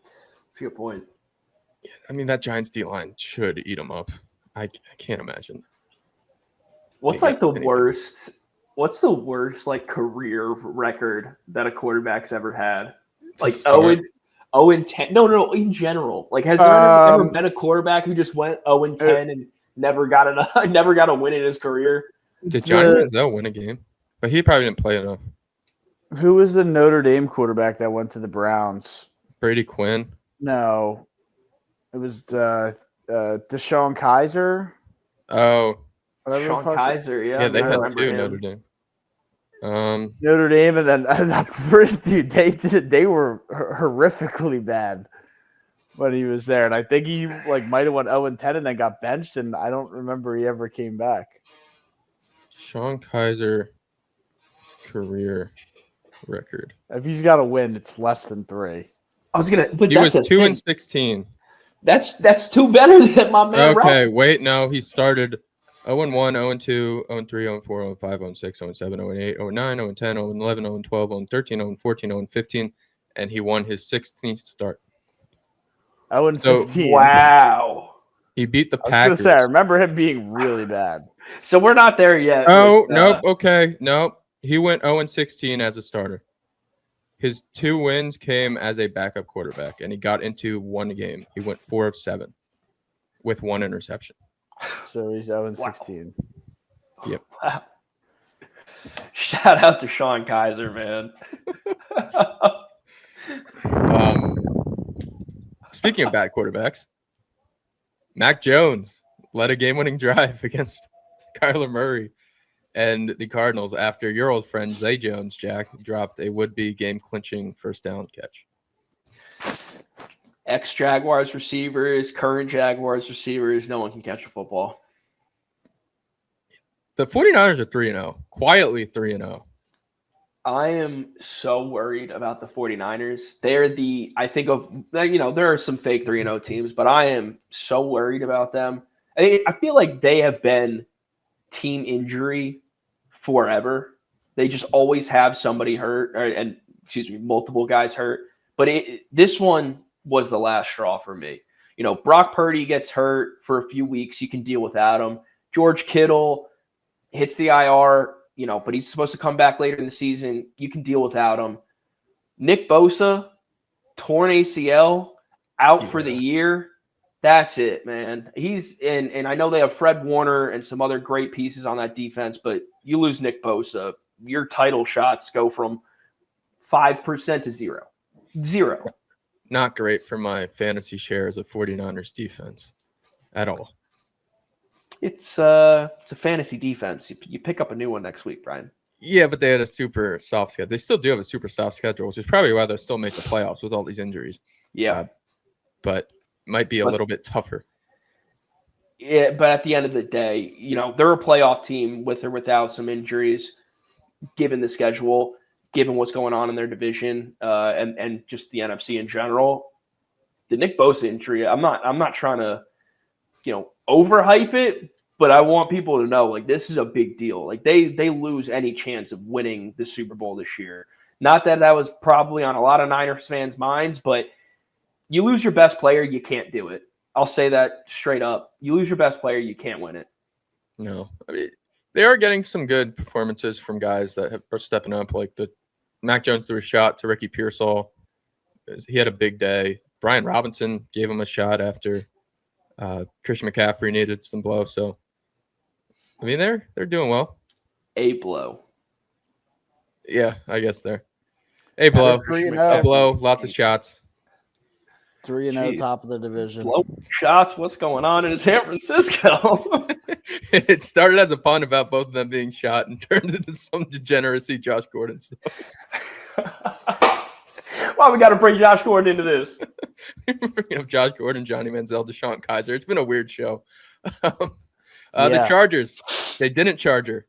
That's a good point.
I mean, that Giants D-line should eat them up. I can't imagine.
What's like the worst? What's the worst like career record that a quarterback's ever had? Like 0-10. No, in general. Like, has there ever been a quarterback who just went 0-10 and never got a win in his career?
Did Johnny Manziel win a game? But he probably didn't play enough.
Who was the Notre Dame quarterback that went to the Browns?
Brady Quinn.
No, it was Deshaun Kaiser.
Oh,
Sean Kaiser, yeah.
yeah, they had
remember
2
him.
Notre Dame.
Notre Dame, and then dude, they were horrifically bad when he was there, and I think he might have went 0-10 and then got benched, and I don't remember he ever came back.
Sean Kaiser career record.
If he's got a win, it's less than 3.
I was gonna, but
He was
that's
2-16.
That's 2 better than my man.
Okay, wait, no, he started 0-1, 0-2, 0-3, 0-4, 0-5, 0-6, 0-7, 0-8, 0-9, 0-10, 0-11, 0-12, 0-13, 0-14, 0-15, and he won his 16th start.
0-15.
Wow.
He beat the
I was going to
Packers.
say, I remember him being really bad.
So we're not there yet.
Oh, nope. Okay, nope. He went 0-16 as a starter. His 2 wins came as a backup quarterback, and he got into 1 game. He went 4 of 7 with 1 interception.
So he's 0-16.
Yep.
Wow. Shout out to Sean Kaiser, man.
Speaking of bad quarterbacks, Mac Jones led a game-winning drive against Kyler Murray and the Cardinals after your old friend Zay Jones, Jack, dropped a would-be game-clinching first down catch.
Ex-Jaguars receivers, current Jaguars receivers, no one can catch a football.
The 49ers are 3-0, quietly 3-0.
I am so worried about the 49ers. There are some fake 3-0 teams, but I am so worried about them. I feel like they have been team injury forever. They just always have somebody hurt, multiple guys hurt. But this one was the last straw for me. Brock Purdy gets hurt for a few weeks. You can deal without him. George Kittle hits the IR, but he's supposed to come back later in the season. You can deal without him. Nick Bosa, torn ACL, out for the year. That's it, man. He's in, and I know they have Fred Warner and some other great pieces on that defense, but you lose Nick Bosa, your title shots go from 5% to zero. Zero.
Not great for my fantasy shares of 49ers defense at all.
It's a fantasy defense. You pick up a new one next week, Brian.
Yeah, but they had a super soft schedule. They still do have a super soft schedule, which is probably why they'll still make the playoffs with all these injuries.
Yeah.
But might be a little bit tougher.
Yeah, but at the end of the day, they're a playoff team with or without some injuries, given the schedule, given what's going on in their division, and just the NFC in general. The Nick Bosa injury, I'm not trying to, overhype it, but I want people to know, this is a big deal. They lose any chance of winning the Super Bowl this year. Not that was probably on a lot of Niners fans' minds, but you lose your best player, you can't do it. I'll say that straight up. You lose your best player, you can't win it.
No. I mean, they are getting some good performances from guys that are stepping up, like the Mac Jones threw a shot to Ricky Pearsall. He had a big day. Brian Robinson gave him a shot after Christian McCaffrey needed some blow. So, I mean, they're doing well.
A blow.
Yeah, I guess they're. A blow. A blow. Lots of shots.
3-0, top of the division.
Blow shots. What's going on in San Francisco?
It started as a pun about both of them being shot and turned into some degeneracy Josh Gordon stuff.
Why we got to bring Josh Gordon into this?
Bringing up Josh Gordon, Johnny Manziel, Deshaun Kaiser. It's been a weird show. The Chargers, they didn't charger.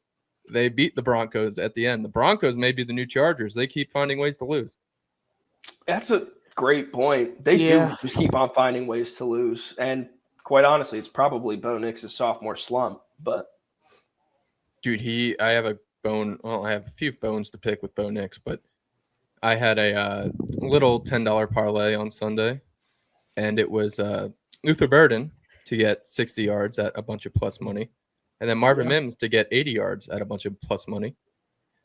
They beat the Broncos at the end. The Broncos may be the new Chargers. They keep finding ways to lose.
That's a great point. They do just keep on finding ways to lose. And quite honestly, it's probably Bo Nix's sophomore slump. But
dude, I have a few bones to pick with Bo Nix, but I had a little $10 parlay on Sunday, and it was Luther Burden to get 60 yards at a bunch of plus money, and then Marvin Mims to get 80 yards at a bunch of plus money.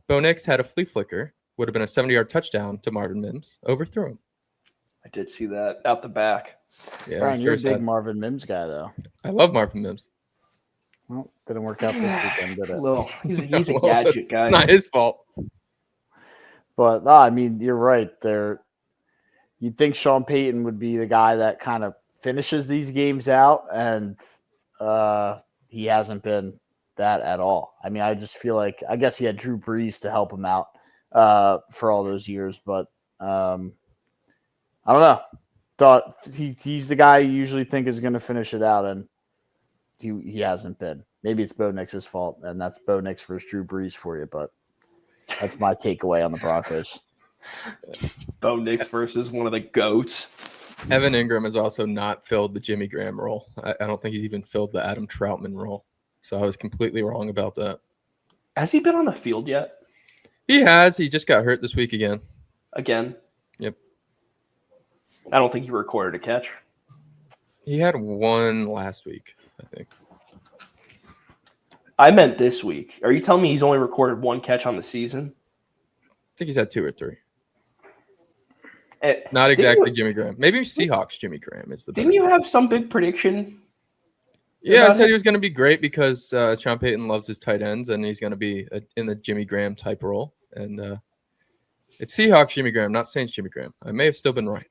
Bo Nix had a flea flicker, would have been a 70-yard touchdown to Marvin Mims, overthrew him. I
did see that out the back.
Yeah,
Brian, you're a big Marvin Mims guy, though.
I love Marvin Mims.
Well, didn't work out this weekend, did it?
He's a gadget guy.
It's not his fault.
But, I mean, you're right. You'd think Sean Payton would be the guy that kind of finishes these games out, and he hasn't been that at all. I mean, I just feel like – I guess he had Drew Brees to help him out for all those years, but I don't know. Thought he's the guy you usually think is going to finish it out, and he hasn't been. Maybe it's Bo Nix's fault, and that's Bo Nix versus Drew Brees for you, but that's my takeaway on the Broncos.
Bo Nix versus one of the GOATs.
Evan Ingram has also not filled the Jimmy Graham role. I don't think he's even filled the Adam Troutman role. So I was completely wrong about that.
Has he been on the field yet?
He has. He just got hurt this week again.
Again?
Yep.
I don't think he recorded a catch.
He had one last week, I think.
I meant this week. Are you telling me he's only recorded one catch on the season?
I think he's had 2 or 3. Not exactly Jimmy Graham. Maybe Seahawks Jimmy Graham is the.
Didn't you have some big prediction?
Yeah, I said he was going to be great because Sean Payton loves his tight ends, and he's going to be in the Jimmy Graham type role. And it's Seahawks Jimmy Graham, not Saints Jimmy Graham. I may have still been right.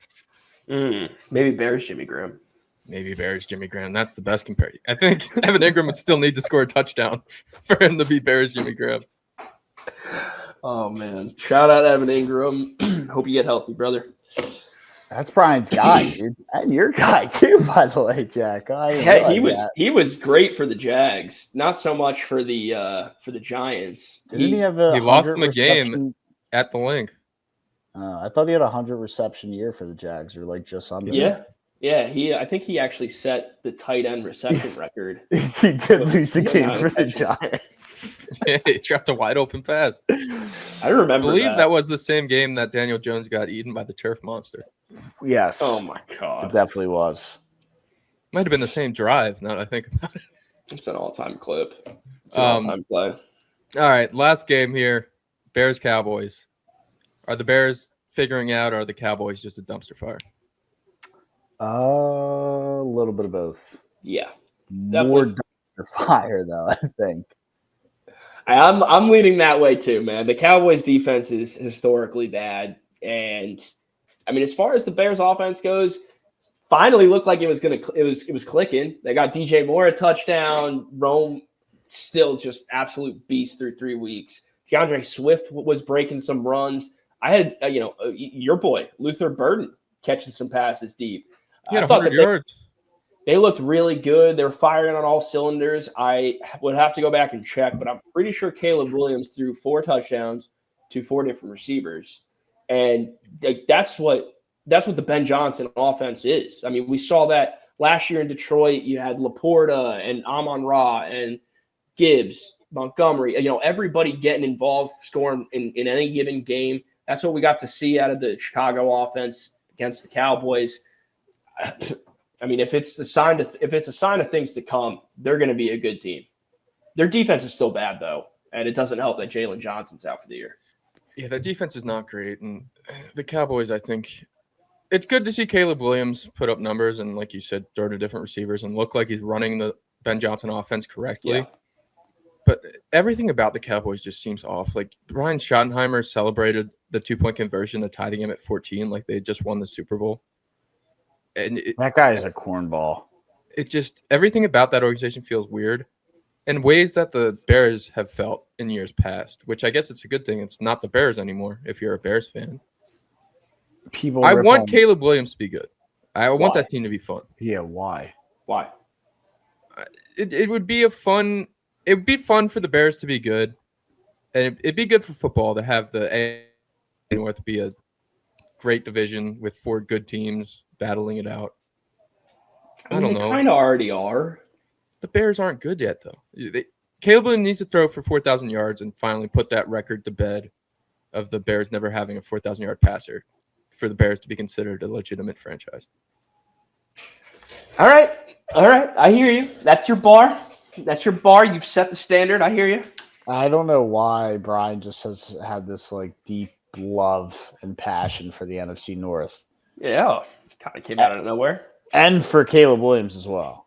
Maybe Bears Jimmy Graham.
Maybe Bears Jimmy Graham. That's the best comparison. I think Evan Ingram would still need to score a touchdown for him to be Bears Jimmy Graham.
Oh, man. Shout out Evan Ingram. Hope you get healthy, brother.
That's Brian's guy, dude. And your guy, too, by the way, Jack.
He was great for the Jags. Not so much for the Giants.
Didn't he have a
He lost him a
reception?
game at the link.
I thought he had 100 reception year for the Jags, or like just under.
Yeah. I think he actually set the tight end reception record.
He did lose the game for the Giants.
Yeah, he dropped a wide open pass.
I remember.
I believe that was the same game that Daniel Jones got eaten by the turf monster.
Yes.
Oh my god.
It definitely was.
Might have been the same drive. Now that I think about it.
It's an all-time clip. It's an all-time play.
All right, last game here. Bears Cowboys. Are the Bears figuring out, or are the Cowboys just a dumpster fire?
A little bit of both.
Yeah.
More dumpster fire, though, I think.
I'm leaning that way too, man. The Cowboys defense is historically bad. And I mean, as far as the Bears offense goes, finally looked like it was clicking. They got DJ Moore a touchdown. Rome still just absolute beast through 3 weeks. DeAndre Swift was breaking some runs. I had your boy Luther Burden catching some passes deep.
He had 100 yards.
They looked really good. They were firing on all cylinders. I would have to go back and check, but I'm pretty sure Caleb Williams threw 4 touchdowns to 4 different receivers. And that's what the Ben Johnson offense is. I mean, we saw that last year in Detroit. You had Laporta and Amon-Ra and Gibbs, Montgomery, everybody getting involved, scoring in any given game. That's what we got to see out of the Chicago offense against the Cowboys. I mean, if it's a sign of things to come, they're going to be a good team. Their defense is still bad, though, and it doesn't help that Jalen Johnson's out for the year.
Yeah, that defense is not great, and the Cowboys, I think, it's good to see Caleb Williams put up numbers and, like you said, throw to different receivers and look like he's running the Ben Johnson offense correctly.
Yeah.
But everything about the Cowboys just seems off. Like, Ryan Schottenheimer celebrated the 2-point conversion to tie the game at 14 like they just won the Super Bowl. And
that guy is a cornball.
It just – everything about that organization feels weird in ways that the Bears have felt in years past, which I guess it's a good thing. It's not the Bears anymore if you're a Bears fan. I want Caleb Williams to be good. I want that team to be fun.
Yeah, why?
Why?
It would be fun for the Bears to be good, and it'd be good for football to have the AFC North be a great division with 4 good teams battling it out. I don't know.
They kind of already are.
The Bears aren't good yet, though. Caleb Williams needs to throw for 4,000 yards and finally put that record to bed of the Bears never having a 4,000-yard passer for the Bears to be considered a legitimate franchise.
All right. I hear you. That's your bar. You've set the standard. I hear you.
I don't know why Brian just has had this like deep love and passion for the NFC North.
Yeah. Kind of came out of nowhere.
And for Caleb Williams as well.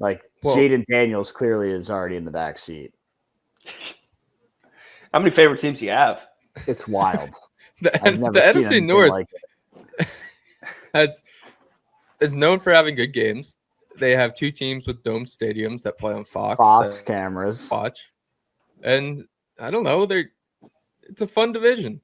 Jaden Daniels clearly is already in the back seat.
How many favorite teams do you have?
It's wild.
The NFC North is known for having good games. They have 2 teams with domed stadiums that play on Fox
cameras.
Watch. And I don't know, it's a fun division.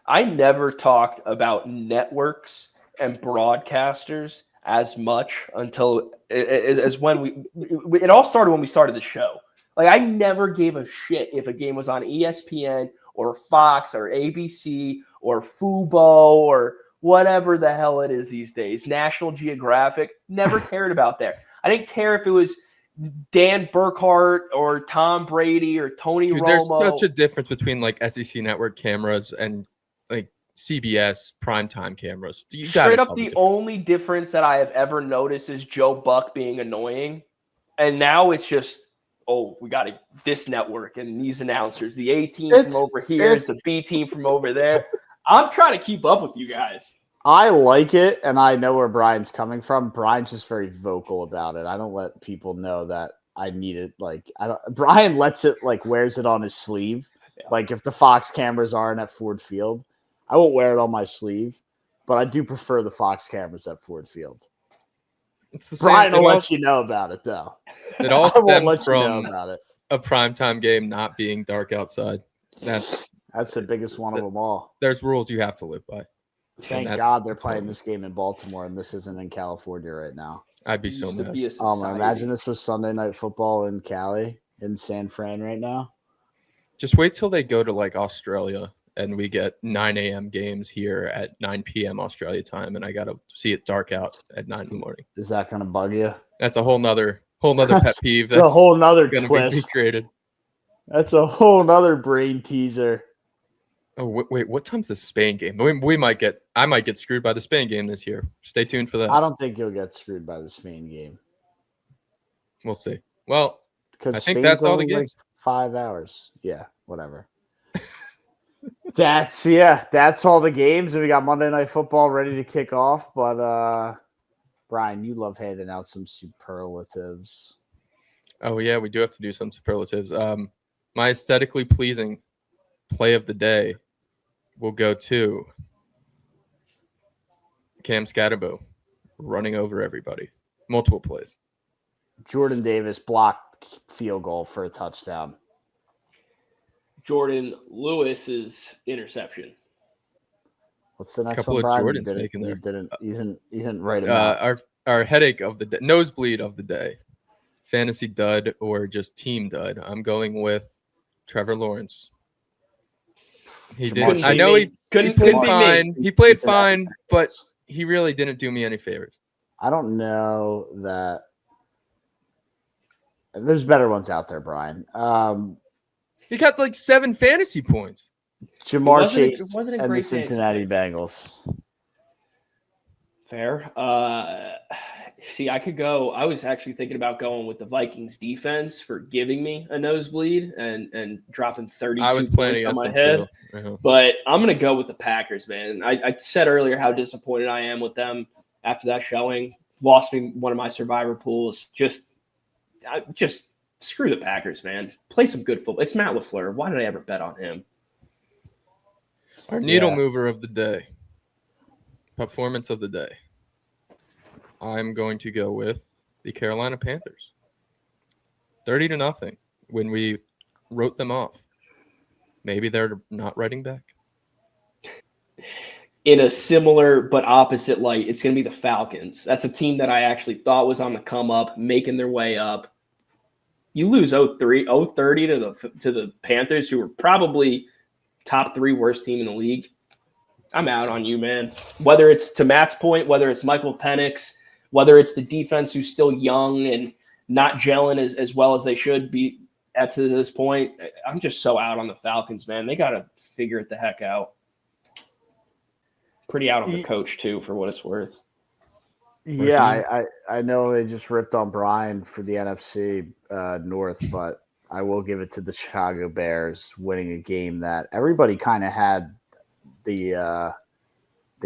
I never talked about networks and broadcasters as much until as when it all started when we started the show. Like, I never gave a shit if a game was on ESPN or Fox or ABC or Fubo or whatever the hell it is these days. National Geographic. Never cared about that. I didn't care if it was Dan Burkhardt or Tom Brady or Tony Romo.
There's such a difference between like SEC network cameras and like CBS primetime cameras.
Straight up, the only difference that I have ever noticed is Joe Buck being annoying. And now it's just, we got this network and these announcers. The A team from over here, it's the B team from over there. I'm trying to keep up with you guys.
I like it, and I know where Brian's coming from. Brian's just very vocal about it. I don't let people know that I need it. Like, I don't. Brian lets it, like, wears it on his sleeve.
Yeah.
Like, if the Fox cameras aren't at Ford Field, I won't wear it on my sleeve. But I do prefer the Fox cameras at Ford Field.
It's the
Brian
same.
will let you know about it, though.
It all
I won't
stems
let you know
from
about it.
a primetime game not being dark outside.
That's the biggest one of them all.
There's rules you have to live by.
Thank God they're playing this game in Baltimore and this isn't in California right now.
I'd be
It
so
used to
mad.
be a
Oh,
society.
imagine this was Sunday Night Football in Cali, in San Fran right now.
Just wait till they go to like Australia and we get 9 a.m. games here at 9 p.m. Australia time, and I gotta see it dark out at 9 in the morning.
Is that going to bug you?
That's a whole nother pet peeve.
That's a whole nother
gonna be
twist.
created.
That's a whole nother brain teaser.
Oh wait, what time's the Spain game? I might get screwed by the Spain game this year. Stay tuned for that.
I don't think you'll get screwed by the Spain game.
We'll see. Well,
Because
I think that's all the games.
5 hours. Yeah, whatever. That's all the games. And we got Monday Night Football ready to kick off. But Brian, you love handing out some superlatives.
Oh yeah, we do have to do some superlatives. My aesthetically pleasing play of the day will go to Cam Scatterbo running over everybody. Multiple plays.
Jordan Davis blocked field goal for a touchdown.
Jordan Lewis's interception.
What's the next
Couple
one,
of
Brian?
Jordans making there.
You didn't write it out.
Our headache of the day, nosebleed of the day, fantasy dud or just team dud. I'm going with Trevor Lawrence. He did. I know he played fine. He played fine, but he really didn't do me any favors.
I don't know that. There's better ones out there, Brian.
He got like 7 fantasy points.
Jamar Chase and the Cincinnati Bengals.
Fair. See, I could go. I was actually thinking about going with the Vikings defense for giving me a nosebleed and dropping 32 points on my head. But I'm going to go with the Packers, man. I said earlier how disappointed I am with them after that showing. Lost me one of my survivor pools. Just screw the Packers, man. Play some good football. It's Matt LaFleur. Why did I ever bet on him?
Our needle mover of the day. Performance of the day. I'm going to go with the Carolina Panthers. 30-0 when we wrote them off. Maybe they're not writing back.
In a similar but opposite light, it's going to be the Falcons. That's a team that I actually thought was on the come up, making their way up. You lose 0-30 to the Panthers, who were probably top 3 worst team in the league. I'm out on you, man. Whether it's to Matt's point, whether it's Michael Penix, whether it's the defense who's still young and not gelling as well as they should be to this point, I'm just so out on the Falcons, man. They got to figure it the heck out. Pretty out on the coach, too, for what it's worth.
Yeah, I know they just ripped on Brian for the NFC North, but I will give it to the Chicago Bears winning a game that everybody kind of had the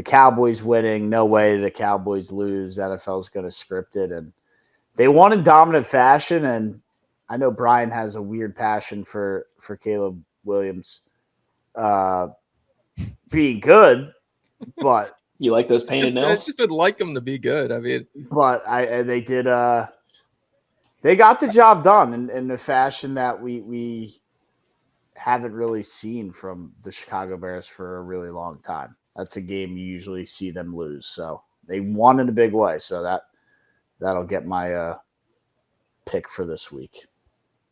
Cowboys winning. No way the Cowboys lose. NFL's going to script it. And they won in dominant fashion. And I know Brian has a weird passion for Caleb Williams being good, but
you like those painted nails?
I just would like them to be good. I mean,
but they did. They got the job done in the fashion that we haven't really seen from the Chicago Bears for a really long time. That's a game you usually see them lose. So they won in a big way. So that'll get my pick for this week.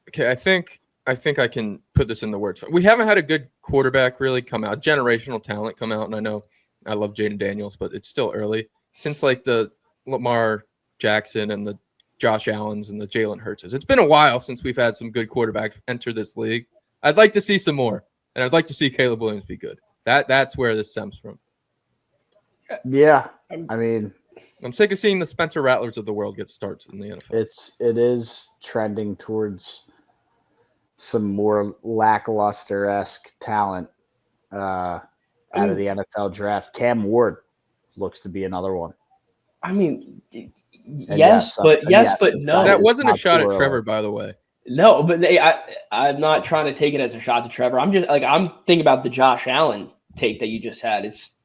Okay, I think I can put this in the words. We haven't had a good quarterback really come out, generational talent come out, and I know I love Jaden Daniels, but it's still early. Since like the Lamar Jackson and the Josh Allens and the Jalen Hurtses. It's been a while since we've had some good quarterbacks enter this league. I'd like to see some more, and I'd like to see Caleb Williams be good. That's where this stems from.
Yeah, I mean,
I'm sick of seeing the Spencer Rattlers of the world get starts in the NFL.
It is trending towards some more lackluster-esque talent out of the NFL draft. Cam Ward looks to be another one.
I mean,
yes,
but no.
That wasn't a
not
shot
too
at
early.
Trevor, by the way.
No, but I'm not trying to take it as a shot to Trevor. I'm thinking about the Josh Allen take that you just had. It's,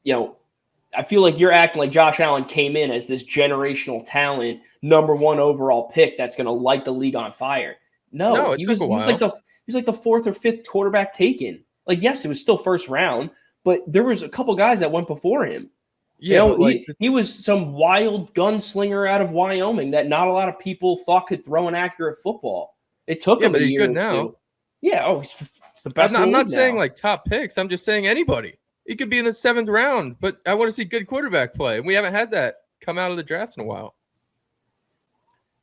I feel like you're acting like Josh Allen came in as this generational talent, number 1 overall pick that's going to light the league on fire. No, he was like the 4th or 5th quarterback taken. Like, yes, it was still first round, but there was a couple guys that went before him.
Yeah,
he was some wild gunslinger out of Wyoming that not a lot of people thought could throw an accurate football. It took him a year or two. Yeah, he's the best.
I'm not saying like top picks. I'm just saying anybody. He could be in the 7th round, but I want to see good quarterback play. And we haven't had that come out of the draft in a while.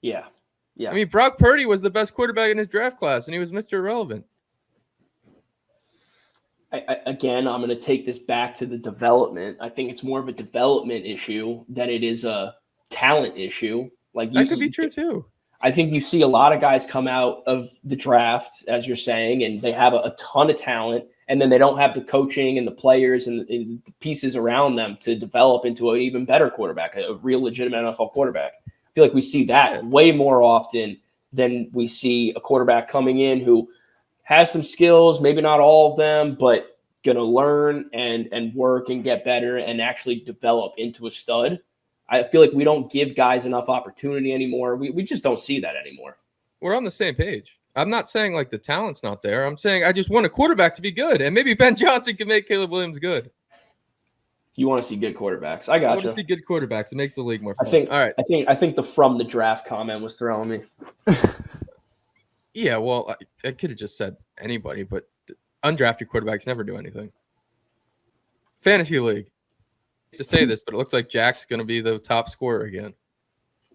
Yeah.
I mean, Brock Purdy was the best quarterback in his draft class, and he was Mr. Irrelevant.
Again, I'm going to take this back to the development. I think it's more of a development issue than it is a talent issue. Like
that could be true too.
I think you see a lot of guys come out of the draft, as you're saying, and they have a ton of talent, and then they don't have the coaching and the players and the pieces around them to develop into an even better quarterback, a real legitimate NFL quarterback. I feel like we see that way more often than we see a quarterback coming in who has some skills, maybe not all of them, but going to learn and work and get better and actually develop into a stud. I feel like we don't give guys enough opportunity anymore. We just don't see that anymore.
We're on the same page. I'm not saying like the talent's not there. I'm saying I just want a quarterback to be good, and maybe Ben Johnson can make Caleb Williams good.
You want to see good quarterbacks. I got you.
I want to see good quarterbacks. It makes the league more fun.
All right. I think the from the draft comment was throwing me.
Yeah, well, I could have just said anybody, but undrafted quarterbacks never do anything. Fantasy league. To say this, but it looks like Jack's going to be the top scorer again.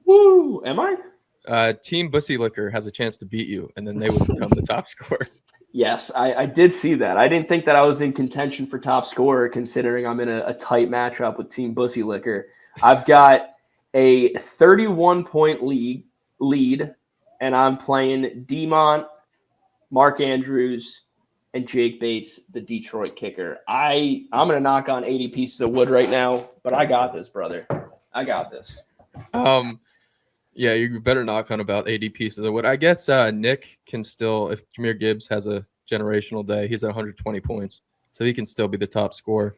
Woo! Am I?
Team Bussy Liquor has a chance to beat you, and then they would become the top scorer.
Yes, I did see that. I didn't think that I was in contention for top scorer, considering I'm in a tight matchup with Team Bussy Liquor. I've got a 31-point lead, and I'm playing Demont, Mark Andrews, and Jake Bates, the Detroit kicker. I'm going to knock on 80 pieces of wood right now, but I got this, brother. I got this.
Yeah, you better knock on about 80 pieces of wood. I guess Nick can still, if Jahmyr Gibbs has a generational day, he's at 120 points, so he can still be the top scorer.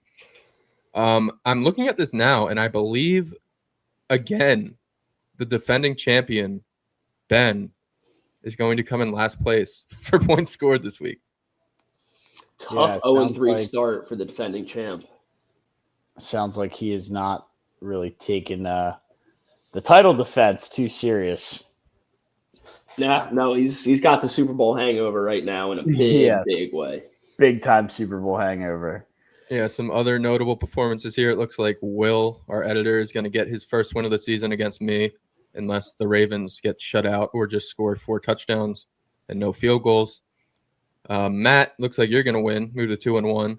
I'm looking at this now, and I believe, again, the defending champion, Ben, is going to come in last place for points scored this week.
Tough 0-3 start for the defending champ.
Sounds like he is not really taking the title defense too serious.
Yeah, no, he's got the Super Bowl hangover right now in a big way.
Big time Super Bowl hangover.
Yeah, some other notable performances here. It looks like Will, our editor, is going to get his first win of the season against me, unless the Ravens get shut out or just score 4 touchdowns and no field goals. Matt, looks like you're going to win. Move to 2-1.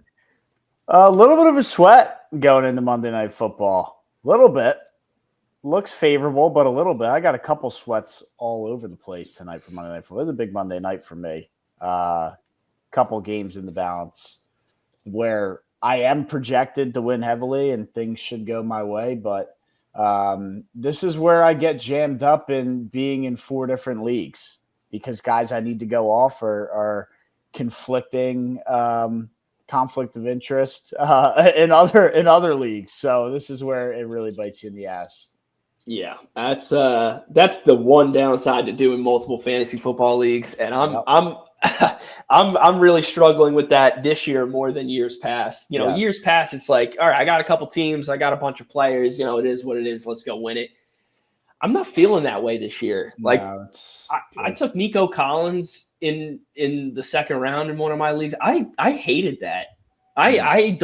A little bit of a sweat going into Monday Night Football. A little bit. Looks favorable, but a little bit. I got a couple sweats all over the place tonight for Monday Night Football. It was a big Monday night for me. Couple games in the balance where I am projected to win heavily and things should go my way, but this is where I get jammed up in being in 4 different leagues because guys I need to go off are conflicting conflict of interest in other leagues. So this is where it really bites you in the ass.
Yeah, that's the one downside to doing multiple fantasy football leagues, and I'm really struggling with that this year more than years past. Years past, it's like, all right, I got a couple teams, I got a bunch of players. It is what it is. Let's go win it. I'm not feeling that way this year. Like, I took Nico Collins in the second round in one of my leagues. I hated that. I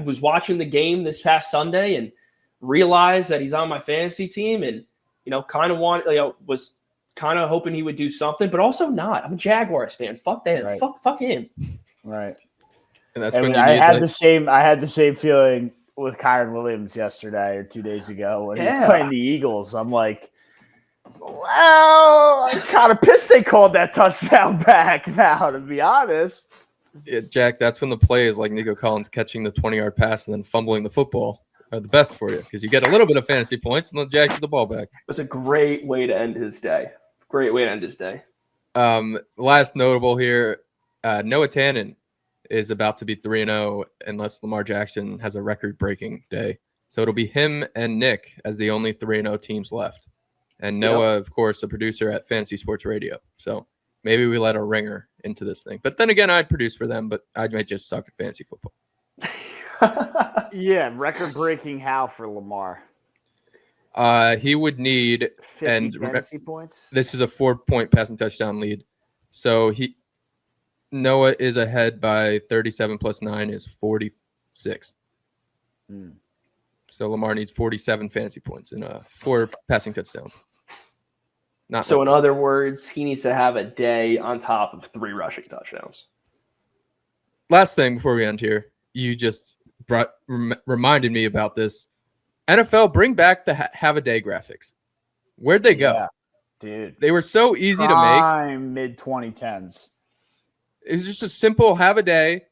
was watching the game this past Sunday and realized that he's on my fantasy team and was kind of hoping he would do something, but also not. I'm a Jaguars fan. Fuck that.
Right.
Fuck him.
Right.
And that's
I had the same feeling with Kyron Williams yesterday or 2 days ago when he was playing the Eagles. I'm like, well, I'm kind of pissed they called that touchdown back now, to be honest.
Yeah, Jack, that's when the play is like Nico Collins catching the 20-yard pass and then fumbling the football. are the best for you because you get a little bit of fantasy points and they'll jack you the ball back.
It was a great way to end his day. Great way to end his day.
Last notable here, Noah Tannen is about to be 3-0 unless Lamar Jackson has a record-breaking day. So it'll be him and Nick as the only 3-0 teams left. And Noah, of course, a producer at Fantasy Sports Radio. So maybe we let a ringer into this thing. But then again, I'd produce for them, but I might just suck at fantasy football.
Yeah, record-breaking how for Lamar?
He would need
50 fantasy points.
This is a 4-point passing touchdown lead. So Noah is ahead by 37 plus 9 is 46. So Lamar needs 47 fantasy points and 4 passing touchdowns.
In other words, he needs to have a day on top of 3 rushing touchdowns.
Last thing before we end here, you just reminded me about this. NFL, bring back the have a day graphics. Where'd they go?
Yeah, dude.
They were so easy to make.
Mid-2010s.
It's just a simple have a day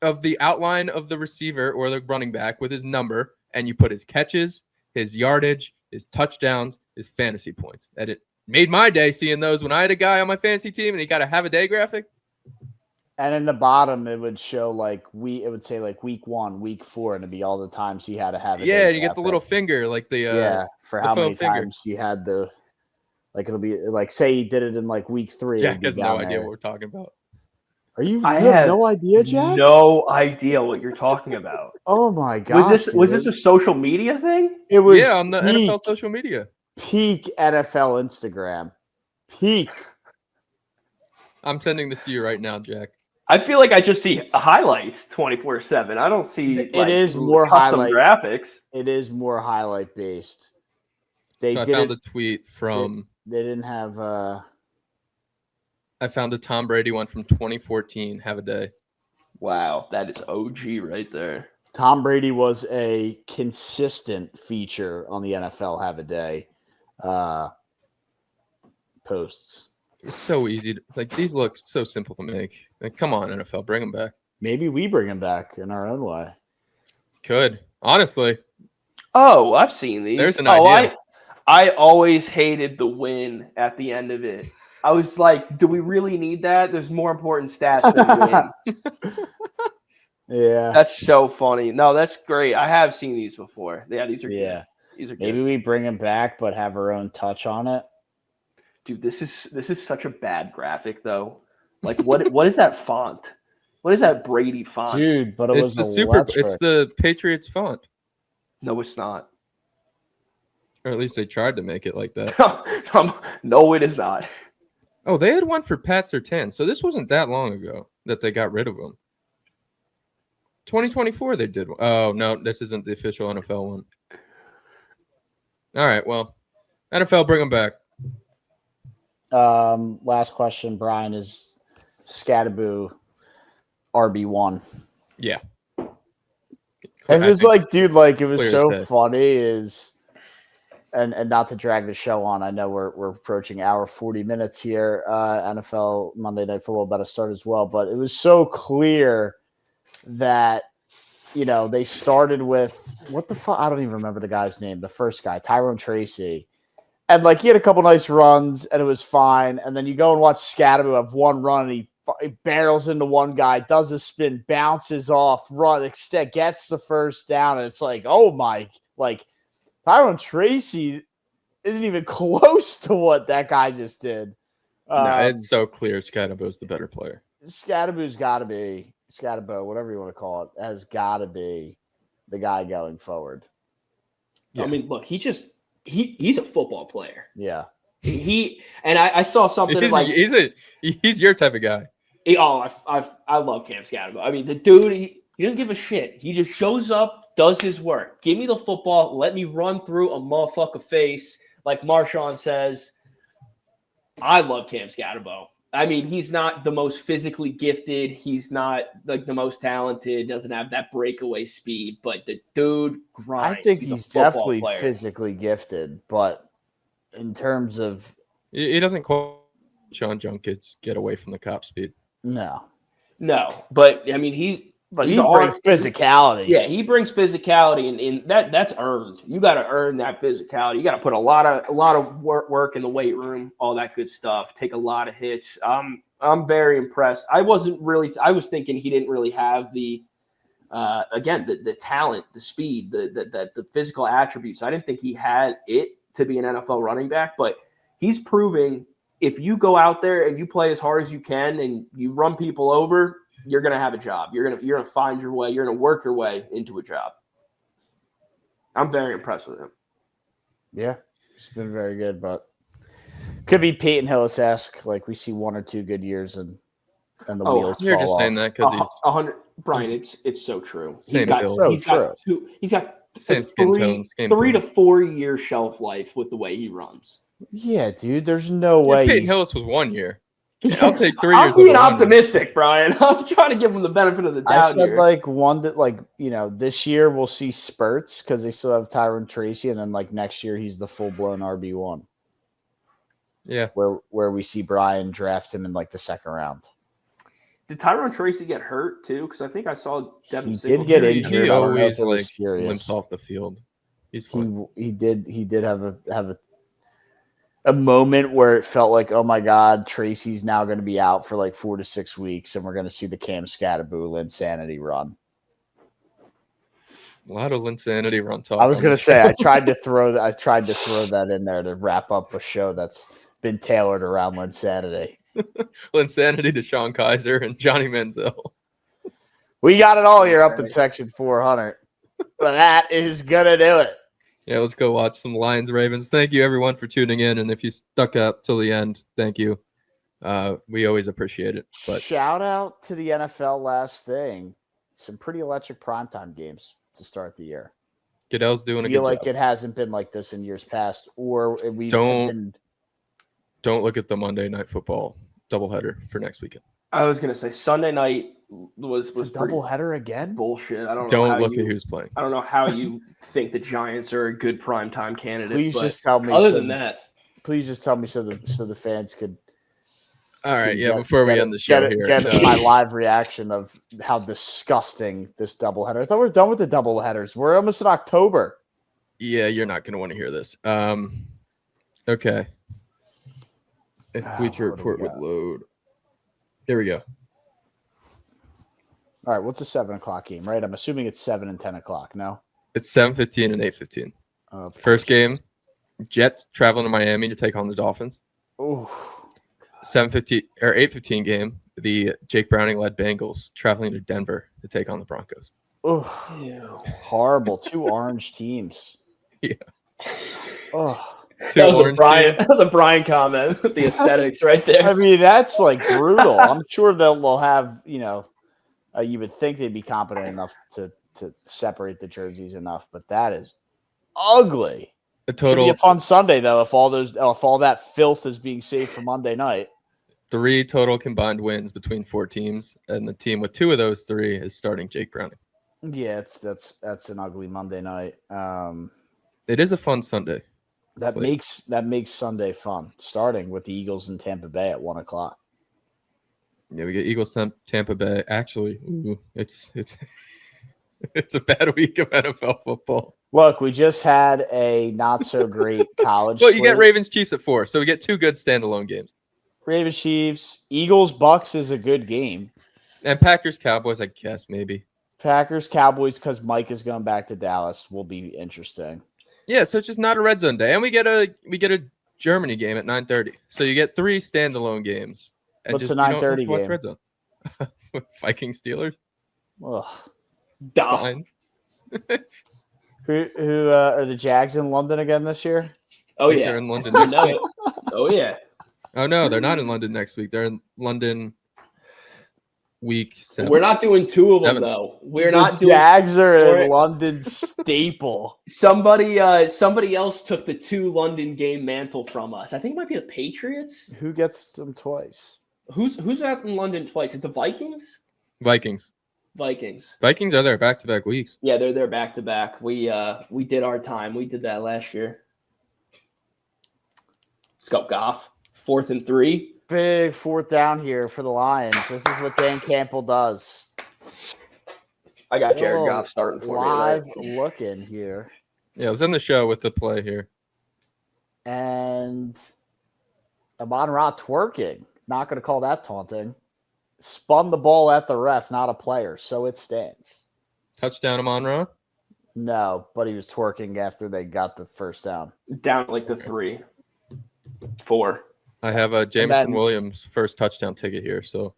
of the outline of the receiver or the running back with his number, and you put his catches, his yardage, his touchdowns, his fantasy points. And it made my day seeing those when I had a guy on my fantasy team and he got a have a day graphic.
And in the bottom, it would show it would say week 1, week 4, and it'd be all the times he had to have it.
Yeah, and you get the little finger, like the
for how many
finger.
times he had the it'll be say he did it in week 3.
Jack has no idea what we're talking about.
You have no idea, Jack?
No idea what you're talking about.
Oh my god!
Was this a social media thing?
It was
on the NFL social media.
Peak NFL Instagram. Peak.
I'm sending this to you right now, Jack.
I feel like I just see highlights 24/7. I don't see
it is more
custom
highlight
graphics.
It is more highlight based.
I found a tweet from.
They didn't have.
I found a Tom Brady one from 2014. Have a day.
Wow, that is OG right there.
Tom Brady was a consistent feature on the NFL Have a Day posts.
It's so easy. These look so simple to make. Come on, NFL, bring them back.
Maybe we bring them back in our own way.
Could. Honestly.
Oh, I've seen these.
There's an idea.
I always hated the win at the end of it. I was like, do we really need that? There's more important stats than win.
Yeah.
That's so funny. No, that's great. I have seen these before. Yeah, these are good. These are good.
Maybe we bring them back but have our own touch on it.
Dude, this is such a bad graphic though. What is that font? What is that Brady font?
Dude, but
it's the Patriots font.
No, it's not.
Or at least they tried to make it like that.
No, it is not.
Oh, they had one for Pat Surtain, so this wasn't that long ago that they got rid of them. 2024 they did one. Oh, no, this isn't the official NFL one. All right, well, NFL, bring them back.
Last question, Brian, is Scatterboo RB1?
Yeah.
It was it was so funny and not to drag the show on. I know we're approaching hour 40 minutes here. NFL Monday Night Football about to start as well, but it was so clear that they started with what the fuck? I don't even remember the guy's name. The first guy, Tyrone Tracy. And he had a couple nice runs and it was fine. And then you go and watch Scatterboo have one run and he barrels into one guy, does a spin, bounces off, gets the first down. And it's oh my, Tyrone Tracy isn't even close to what that guy just did.
No, it's so clear Scatterboo's the better player.
Scatterboo's got to be, Scatterboo, whatever you want to call it, has got to be the guy going forward.
Yeah.
I mean, look, he's a football player.
Yeah.
I saw something
he's your type of guy.
I love Cam Scatterboo. I mean, the dude, he doesn't give a shit. He just shows up, does his work. Give me the football. Let me run through a motherfucker face, like Marshawn says. I love Cam Scatterboo. I mean, he's not the most physically gifted. He's not the most talented. Doesn't have that breakaway speed, but the dude grinds.
I think he's definitely physically gifted, but in terms of,
he doesn't call Sean Junkins get away from the cop speed.
No,
but I mean,
But
He's
he brings
on-
physicality.
Yeah, he brings physicality, and that's earned. You got to earn that physicality. You got to put a lot of work in the weight room, all that good stuff. Take a lot of hits. I'm very impressed. I was thinking he didn't really have the the talent, the speed, the physical attributes. I didn't think he had it to be an NFL running back, but he's proving if you go out there and you play as hard as you can and you run people over, you're gonna have a job. You're gonna find your way. You're gonna work your way into a job. I'm very impressed with him.
Yeah, he's been very good, but could be Peyton Hillis-esque. Like we see 1 or 2 good years and the wheels
You're
fall
just
off.
saying that because he's
100. Brian, it's so true.
Same build.
He's got
Same skin tone, skin
3 to
tone.
4 year shelf life with the way he runs.
Yeah, dude. There's no
Yeah,
way.
Peyton Hillis was 1 year. I'll take 3 years.
I'm being optimistic, Brian. I'm trying to give him the benefit of the doubt.
I said
here.
this year we'll see spurts because they still have Tyron Tracy, and then like next year he's the full blown RB1.
Yeah,
where we see Brian draft him in like the second round.
Did Tyron Tracy get hurt too? Because I think I saw Devin
He
Singletary.
did get injured.
He
I don't know
always
if it was serious.
limps off the field. He's fine.
He did have a moment where it felt like, oh my God, Tracy's now going to be out for like 4 to 6 weeks, and we're going to see the Cam Scatterbull insanity run.
A lot of Linsanity run talk.
I was going to say I tried to throw that in there to wrap up a show that's been tailored around Linsanity.
Linsanity to Sean Kaiser and Johnny Manziel.
We got it all here up in section 400, but that is gonna do it.
Yeah, let's go watch some Lions Ravens. Thank you everyone for tuning in, and if you stuck up till the end, thank you. We always appreciate it. But
shout out to the NFL. Last thing, some pretty electric primetime games to start the year.
Goodell's doing a good
job. I feel like
job.
it hasn't been like this in years past, or we
don't look at the Monday Night Football doubleheader for next weekend.
I was gonna say Sunday night was
a doubleheader again.
Bullshit. I don't know.
Don't look at who's playing.
I don't know how you think the Giants are a good primetime candidate.
Please just tell me.
Other than that,
please just tell me so the fans could.
All right, yeah. Before we end the show
get my live reaction of how disgusting this doubleheader. I thought we were done with the doubleheaders. We're almost in October.
Yeah, you're not going to want to hear this. Okay. If Bleacher Report would load. There we go.
All right, what's a 7 o'clock game, right? I'm assuming it's 7 and 10 o'clock, no?
It's 7:15 and 8:15. First game, Jets traveling to Miami to take on the Dolphins.
Ooh.
7:15 or 8:15 game, the Jake Browning-led Bengals traveling to Denver to take on the Broncos.
Oh, horrible. 2 orange teams.
Yeah.
Oh.
That was a Brian comment. The aesthetics right there.
I mean, that's like brutal. I'm sure they'll have, you would think they'd be competent enough to separate the jerseys enough, but that is ugly. Should be a fun Sunday though if all that filth is being saved for Monday night.
3 total combined wins between 4 teams, and the team with 2 of those 3 is starting Jake Browning.
Yeah, that's an ugly Monday night.
It is a fun Sunday.
That makes Sunday fun, starting with the Eagles in Tampa Bay at 1 o'clock.
Yeah, we get Eagles Tampa Bay. Actually, it's it's a bad week of NFL football.
Look, we just had a not so great college.
Well, you get Ravens Chiefs at 4, so we get 2 good standalone games.
Ravens Chiefs, Eagles Bucks is a good game,
and Packers Cowboys, I guess maybe.
Packers Cowboys because Mike is going back to Dallas will be interesting.
Yeah, so it's just not a red zone day, and we get a Germany game at 9:30. So you get 3 standalone games. And
what's a 9:30 game?
Red zone. Vikings Steelers.
Ugh.
Fine.
Who are the Jags in London again this year?
Oh yeah,
they're in London next week.
Oh yeah.
Oh no, they're not in London next week. They're in London week 7.
We're not doing 2 of them though. We're not doing.
Jags are a London staple.
Somebody else took the 2 London game mantle from us. I think it might be the Patriots.
Who gets them twice?
Who's out in London twice? Is it the Vikings?
Vikings are there back-to-back weeks.
Yeah, they're there back-to-back. We did our time. We did that last year. Let's go, Goff. 4th and 3.
Big 4th down here for the Lions. This is what Dan Campbell does.
I got Jared Goff starting for me.
Live
Right?
looking here.
Yeah, I was in the show with the play here.
And Amon-Ra twerking. Not going to call that taunting. Spun the ball at the ref, not a player, so it stands.
Touchdown, Amon-Ra?
No, but he was twerking after they got the first down.
Down like the 3, 4.
I have a Jameson Williams first touchdown ticket here. So,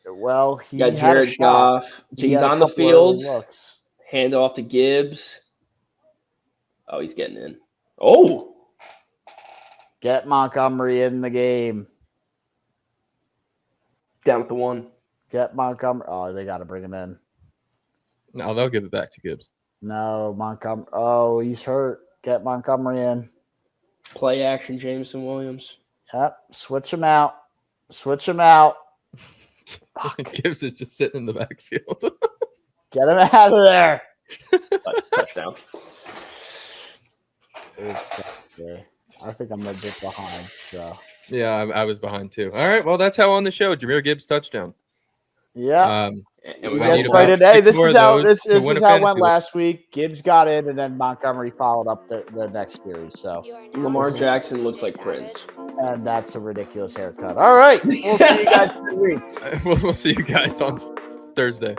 well, he
got
had
Jared
a shot.
Goff.
He
He's
had a
on the
couple early
field.
looks.
Hand off to Gibbs. Oh, he's getting in. Oh,
Get Montgomery in the game.
down at the 1.
Get Montgomery. Oh, they got to bring him in.
no, they'll give it back to Gibbs.
No, Montgomery. Oh, he's hurt. Get Montgomery in.
Play action, Jameson Williams.
Yep. Switch him out. Switch him out.
Gibbs is just sitting in the backfield.
Get him out of there.
Touchdown.
I think I'm a bit behind. So
yeah, I was behind too. All right, well, that's how on the show. Jameer Gibbs touchdown.
yeah.
And
We
we
get
need
right
about
in. Hey,
6
this
more
is
of
how
those
this
to win
is
a
how it went
fantasy league.
last week. Gibbs got in, and then Montgomery followed up the next series. So,
Lamar Jackson looks like Prince.
and that's a ridiculous haircut. All right, we'll see you guys next week.
We'll see you guys on Thursday.